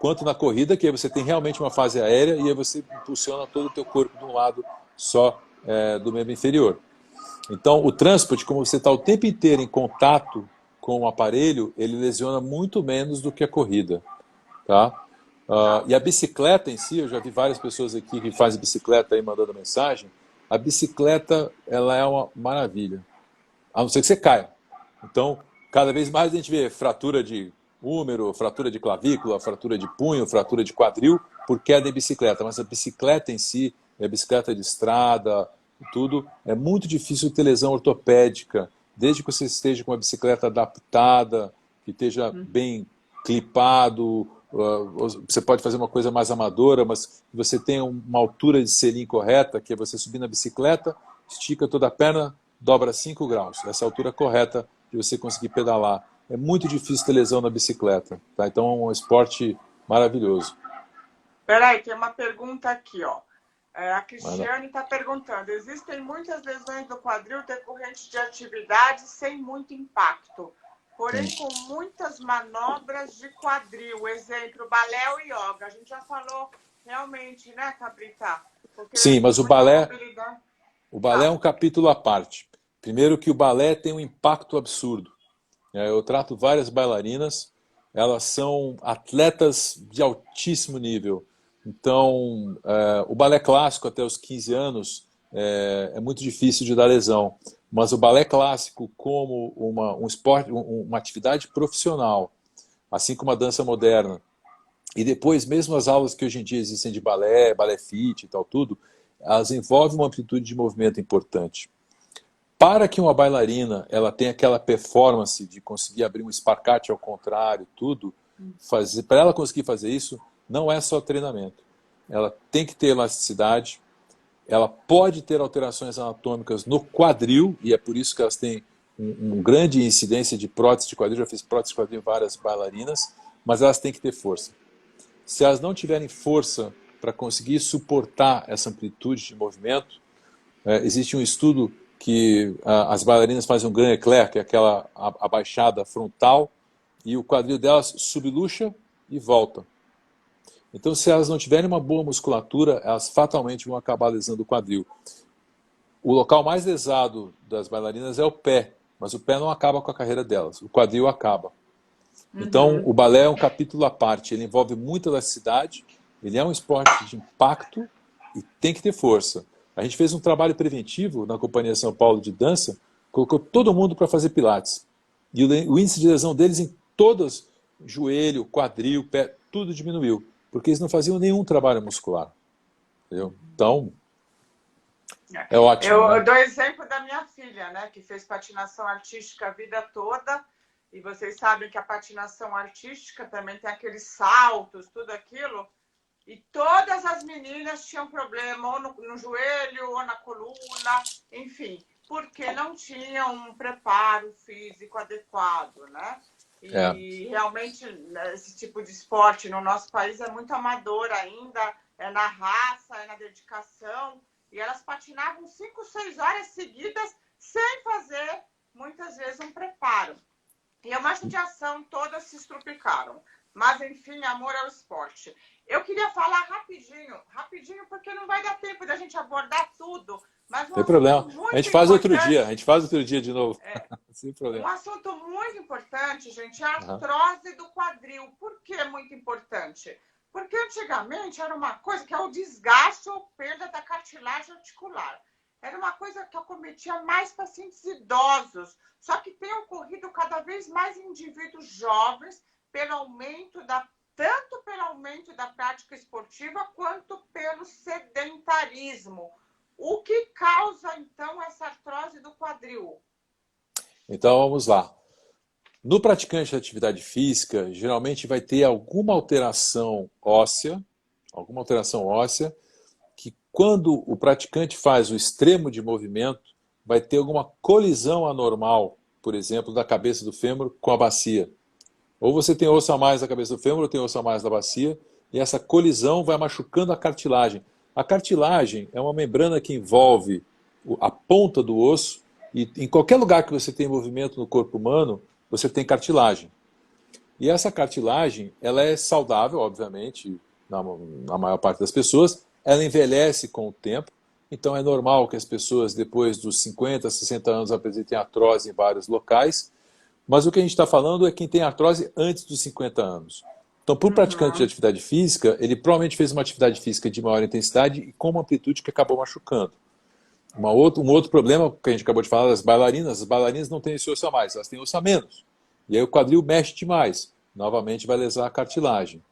S2: quanto na corrida, que aí você tem realmente uma fase aérea e aí você impulsiona todo o teu corpo de um lado só do membro inferior. Então, o transport, como você está o tempo inteiro em contato com o aparelho, ele lesiona muito menos do que a corrida. Tá? E a bicicleta em si, eu já vi várias pessoas aqui que fazem bicicleta aí mandando mensagem, a bicicleta ela é uma maravilha, a não ser que você caia. Então, cada vez mais a gente vê fratura de húmero, fratura de clavícula, fratura de punho, fratura de quadril, por queda em bicicleta. Mas a bicicleta em si, a bicicleta de estrada, tudo, é muito difícil ter lesão ortopédica, desde que você esteja com uma bicicleta adaptada, que esteja bem clipado. Você pode fazer uma coisa mais amadora, mas você tem uma altura de selim correta, que é você subir na bicicleta, estica toda a perna, dobra 5 graus. Essa é a altura correta de você conseguir pedalar. É muito difícil ter lesão na bicicleta. Tá? Então é um esporte maravilhoso.
S1: Peraí, tem uma pergunta aqui, ó. A Cristiane está perguntando: existem muitas lesões do quadril decorrentes de atividades sem muito impacto, porém com muitas manobras de quadril, exemplo, balé ou yoga. A gente já falou realmente, né, Cabrita? Porque
S2: sim, mas o balé é um capítulo à parte. Primeiro que o balé tem um impacto absurdo. Eu trato várias bailarinas, elas são atletas de altíssimo nível. Então, o balé clássico até os 15 anos é muito difícil de dar lesão. Mas o balé clássico como um esporte, uma atividade profissional, assim como a dança moderna, E depois, mesmo as aulas que hoje em dia existem de balé, balé fit e tal, tudo, elas envolvem uma amplitude de movimento importante. Para que uma bailarina ela tenha aquela performance de conseguir abrir um espacate ao contrário, tudo, para ela conseguir fazer isso, não é só treinamento. Ela tem que ter elasticidade, ela pode ter alterações anatômicas no quadril, e é por isso que elas têm uma grande incidência de prótese de quadril. Já fiz prótese de quadril em várias bailarinas, mas elas têm que ter força. Se elas não tiverem força para conseguir suportar essa amplitude de movimento, existe um estudo que as bailarinas fazem um grand éclair, que é aquela abaixada frontal, e o quadril delas subluxa e volta. Então, se elas não tiverem uma boa musculatura, elas fatalmente vão acabar lesando o quadril. O local mais lesado das bailarinas é o pé, mas o pé não acaba com a carreira delas, o quadril acaba. Então, o balé é um capítulo à parte, ele envolve muita elasticidade, ele é um esporte de impacto e tem que ter força. A gente fez um trabalho preventivo na Companhia São Paulo de Dança, colocou todo mundo para fazer pilates. E o índice de lesão deles em todas, joelho, quadril, pé, tudo diminuiu, porque eles não faziam nenhum trabalho muscular. Entendeu? Então, é ótimo.
S1: Eu dou exemplo da minha filha, né, que fez patinação artística a vida toda, e vocês sabem que a patinação artística também tem aqueles saltos, tudo aquilo, e todas as meninas tinham problema ou no joelho ou na coluna, enfim, porque não tinham um preparo físico adequado, né? E realmente esse tipo de esporte no nosso país é muito amador ainda, é na raça, é na dedicação, e elas patinavam 5, 6 horas seguidas sem fazer, muitas vezes, um preparo. E a uma judiação, todas se estrupicaram. Mas, enfim, amor ao esporte. Eu queria falar rapidinho, porque não vai dar tempo da gente abordar tudo. Mas
S2: Tem problema. A gente faz outro dia de novo. Sem problema.
S1: Um assunto muito importante, gente, é a artrose do quadril. Por que é muito importante? Porque antigamente era uma coisa que é o desgaste ou perda da cartilagem articular. Era uma coisa que acometia mais pacientes idosos. Só que tem ocorrido cada vez mais em indivíduos jovens, tanto pelo aumento da prática esportiva, quanto pelo sedentarismo. O que causa, então, essa artrose do quadril?
S2: Então, vamos lá. No praticante de atividade física, geralmente vai ter alguma alteração óssea, que quando o praticante faz o extremo de movimento, vai ter alguma colisão anormal, por exemplo, da cabeça do fêmur com a bacia. Ou você tem osso a mais da cabeça do fêmur, ou tem osso a mais da bacia, e essa colisão vai machucando a cartilagem. A cartilagem é uma membrana que envolve a ponta do osso, e em qualquer lugar que você tem movimento no corpo humano, você tem cartilagem. E essa cartilagem, ela é saudável, obviamente, na maior parte das pessoas, ela envelhece com o tempo, então é normal que as pessoas, depois dos 50, 60 anos, apresentem artrose em vários locais, mas o que a gente está falando é quem tem artrose antes dos 50 anos. Então, para o praticante de atividade física, ele provavelmente fez uma atividade física de maior intensidade e com uma amplitude que acabou machucando. Um outro problema que a gente acabou de falar das bailarinas, as bailarinas não têm esse osso a mais, elas têm osso a menos. E aí o quadril mexe demais, novamente vai lesar a cartilagem.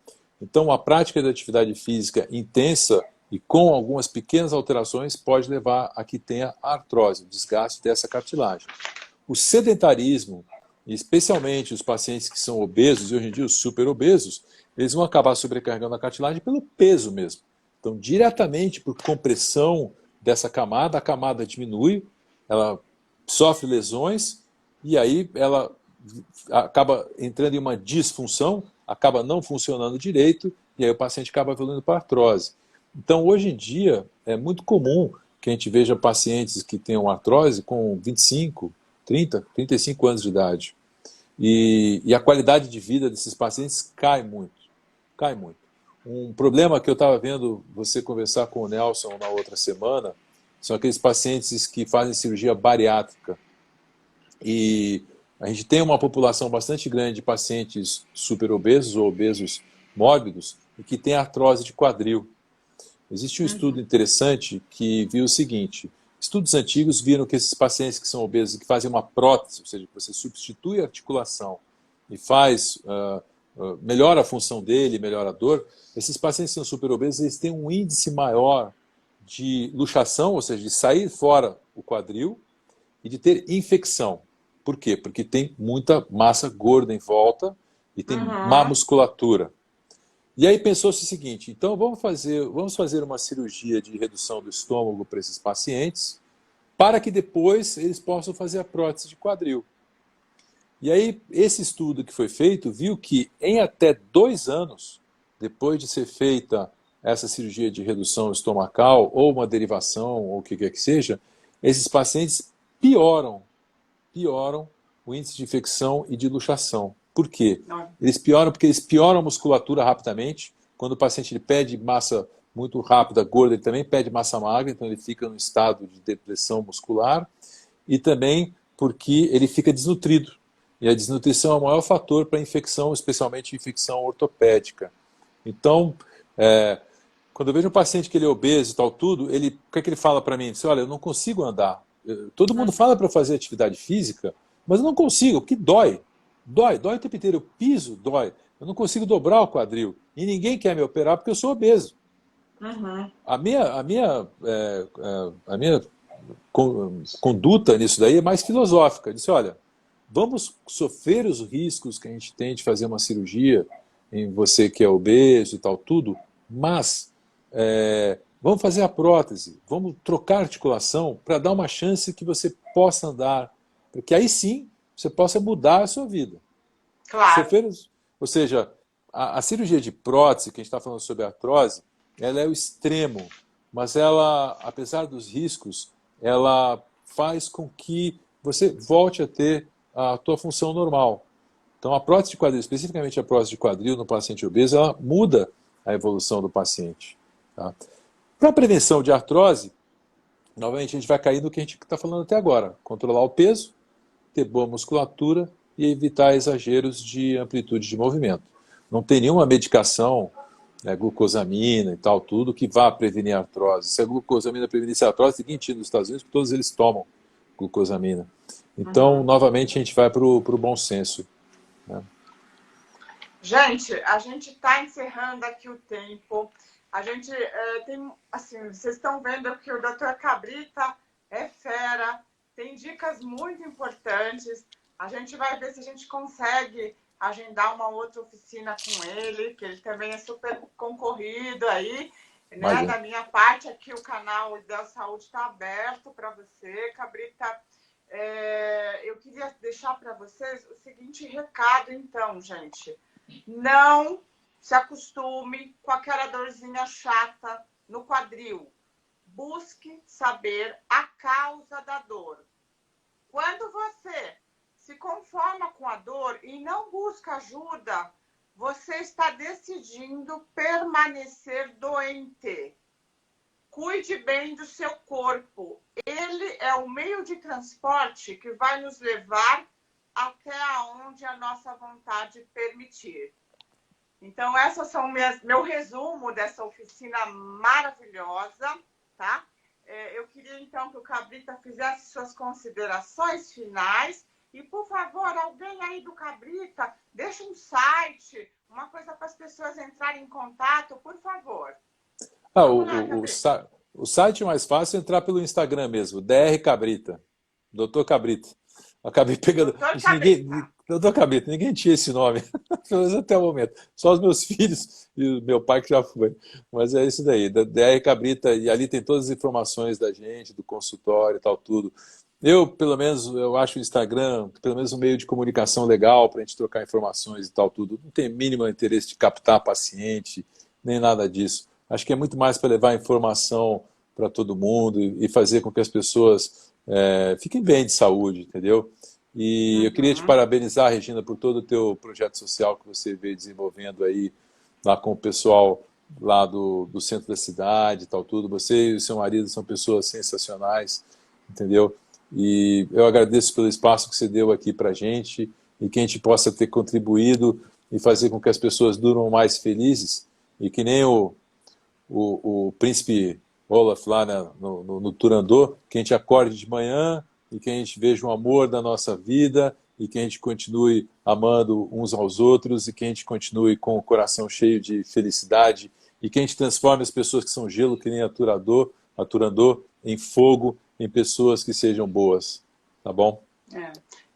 S2: Então, a prática de atividade física intensa e com algumas pequenas alterações pode levar a que tenha artrose, o desgaste dessa cartilagem. O sedentarismo, especialmente os pacientes que são obesos, e hoje em dia os super obesos, eles vão acabar sobrecarregando a cartilagem pelo peso mesmo. Então, diretamente por compressão dessa camada, a camada diminui, ela sofre lesões, e aí ela acaba entrando em uma disfunção, acaba não funcionando direito, e aí o paciente acaba evoluindo para artrose. Então, hoje em dia, é muito comum que a gente veja pacientes que tenham artrose com 25, 30, 35 anos de idade. E a qualidade de vida desses pacientes cai muito. Cai muito. Um problema que eu estava vendo você conversar com o Nelson na outra semana são aqueles pacientes que fazem cirurgia bariátrica. E a gente tem uma população bastante grande de pacientes superobesos ou obesos mórbidos e que tem artrose de quadril. Existe um estudo interessante que viu o seguinte: estudos antigos viram que esses pacientes que são obesos e que fazem uma prótese, ou seja, que você substitui a articulação e faz melhora a função dele, melhora a dor. Esses pacientes que são superobesos, eles têm um índice maior de luxação, ou seja, de sair fora o quadril e de ter infecção. Por quê? Porque tem muita massa gorda em volta e tem má
S1: Uhum.
S2: musculatura. E aí pensou-se o seguinte, então vamos fazer uma cirurgia de redução do estômago para esses pacientes, para que depois eles possam fazer a prótese de quadril. E aí esse estudo que foi feito viu que em até 2 anos, depois de ser feita essa cirurgia de redução estomacal, ou uma derivação, ou o que quer que seja, esses pacientes pioram o índice de infecção e de luxação. Por quê?
S1: Não.
S2: Eles pioram porque eles pioram a musculatura rapidamente. Quando o paciente ele pede massa muito rápida, gorda, ele também pede massa magra, então ele fica no estado de depressão muscular. E também porque ele fica desnutrido. E a desnutrição é o maior fator para infecção, especialmente infecção ortopédica. Então, quando eu vejo um paciente que ele é obeso e tal, tudo, o que é que ele fala para mim? Ele diz, olha, eu não consigo andar. Todo mundo fala para fazer atividade física, mas eu não consigo, porque dói. Dói o tempo inteiro. Eu piso, dói. Eu não consigo dobrar o quadril. E ninguém quer me operar porque eu sou obeso.
S1: Uhum.
S2: A minha conduta nisso daí é mais filosófica. Eu disse, olha, vamos sofrer os riscos que a gente tem de fazer uma cirurgia em você que é obeso e tal, tudo, mas vamos fazer a prótese, vamos trocar a articulação para dar uma chance que você possa andar, porque aí sim você possa mudar a sua vida.
S1: Claro.
S2: Sofrer, ou seja, a cirurgia de prótese, que a gente está falando sobre a artrose, ela é o extremo, mas ela, apesar dos riscos, ela faz com que você volte a ter a tua função normal. Então, a prótese de quadril, especificamente a prótese de quadril no paciente obeso, ela muda a evolução do paciente. Tá? Para a prevenção de artrose, novamente a gente vai cair no que a gente está falando até agora. Controlar o peso, ter boa musculatura e evitar exageros de amplitude de movimento. Não tem nenhuma medicação, glucosamina e tal, tudo, que vá prevenir a artrose. Se a glucosamina prevenisse a artrose, ninguém tinha nos Estados Unidos, porque todos eles tomam glucosamina. Então,
S1: Uhum.
S2: novamente, a gente vai para o bom senso. Né?
S1: Gente, a gente está encerrando aqui o tempo. A gente tem, assim, vocês estão vendo que o Dr. Cabrita é fera, tem dicas muito importantes. A gente vai ver se a gente consegue agendar uma outra oficina com ele, que ele também é super concorrido aí, né?
S2: Imagina.
S1: Da minha parte aqui o canal Ideal Saúde está aberto para você, Cabrita. Eu queria deixar para vocês o seguinte recado, então, gente. Não se acostume com aquela dorzinha chata no quadril. Busque saber a causa da dor. Quando você se conforma com a dor e não busca ajuda, você está decidindo permanecer doente. Cuide bem do seu corpo. Ele é o meio de transporte que vai nos levar até onde a nossa vontade permitir. Então, essas são meu resumo dessa oficina maravilhosa, tá? Eu queria, então, que o Cabrita fizesse suas considerações finais. E, por favor, alguém aí do Cabrita, deixa um site, uma coisa para as pessoas entrarem em contato, por favor. Vamos lá, Cabrita.
S2: O site mais fácil é entrar pelo Instagram mesmo, Dr. Cabrita, Dr. Cabrita. Acabei pegando.
S1: Doutor Cabrita.
S2: Dr. Cabrita, ninguém tinha esse nome, pelo menos até o momento. Só os meus filhos e o meu pai que já foi. Mas é isso daí, Dr. Cabrita, e ali tem todas as informações da gente, do consultório e tal, tudo. Eu, pelo menos, eu acho o Instagram, pelo menos um meio de comunicação legal para a gente trocar informações e tal, tudo. Não tem mínimo interesse de captar paciente, nem nada disso. Acho que é muito mais para levar informação para todo mundo e fazer com que as pessoas fiquem bem de saúde, entendeu? E eu queria te
S1: Uhum.
S2: parabenizar, Regina, por todo o teu projeto social que você veio desenvolvendo aí, lá com o pessoal lá do centro da cidade e tal, tudo. Você e o seu marido são pessoas sensacionais, entendeu? E eu agradeço pelo espaço que você deu aqui para a gente e que a gente possa ter contribuído e fazer com que as pessoas durmam mais felizes e que nem o príncipe Olaf lá, né, no Turandot, que a gente acorde de manhã e que a gente veja o amor da nossa vida e que a gente continue amando uns aos outros e que a gente continue com o coração cheio de felicidade e que a gente transforme as pessoas que são gelo, que nem Aturandô, em fogo, em pessoas que sejam boas. Tá bom?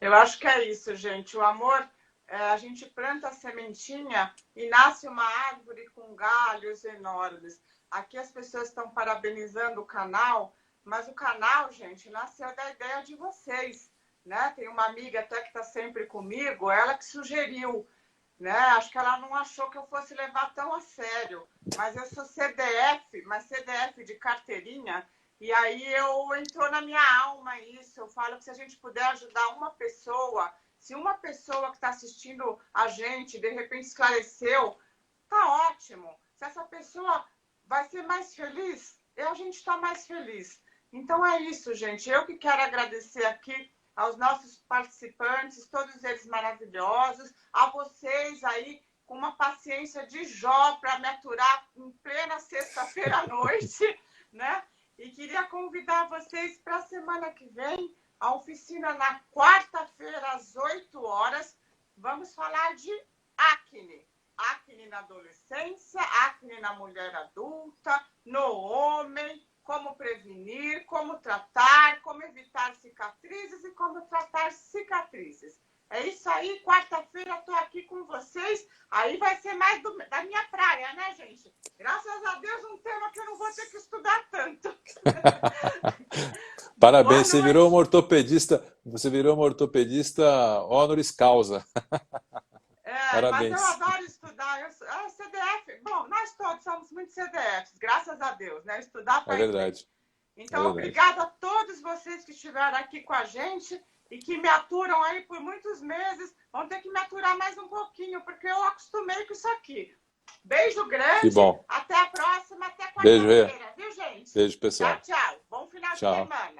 S1: Eu acho que é isso, gente. O amor, a gente planta a sementinha e nasce uma árvore com galhos enormes. Aqui as pessoas estão parabenizando o canal, mas o canal, gente, nasceu da ideia de vocês, né? Tem uma amiga até que está sempre comigo, ela que sugeriu, né? Acho que ela não achou que eu fosse levar tão a sério, mas eu sou CDF, mas CDF de carteirinha, e aí entrou na minha alma isso. Eu falo que se a gente puder ajudar uma pessoa, se uma pessoa que está assistindo a gente, de repente esclareceu, tá ótimo. Se essa pessoa vai ser mais feliz, a gente está mais feliz. Então é isso, gente. Eu que quero agradecer aqui aos nossos participantes, todos eles maravilhosos, a vocês aí com uma paciência de Jó para me aturar em plena sexta-feira à noite, né? E queria convidar vocês para a semana que vem, a oficina na quarta-feira, às 8 horas. Vamos falar de acne. Acne na adolescência, acne na mulher adulta, no homem, como prevenir, como tratar, como evitar cicatrizes e como tratar cicatrizes. É isso aí, quarta-feira estou aqui com vocês. Aí vai ser mais da minha praia, né, gente? Graças a Deus, um tema que eu não vou ter que estudar tanto.
S2: Parabéns, você virou uma ortopedista honoris causa. Parabéns.
S1: Mas eu adoro estudar. CDF, bom, nós todos somos muito CDFs, graças a Deus, né? Estudar para
S2: verdade.
S1: Então, obrigada a todos vocês que estiveram aqui com a gente e que me aturam aí por muitos meses. Vão ter que me aturar mais um pouquinho, porque eu acostumei com isso aqui. Beijo grande.
S2: Que bom.
S1: Até a próxima, até quarta-feira, viu, gente?
S2: Beijo, pessoal.
S1: Tchau, tchau. Bom final de semana.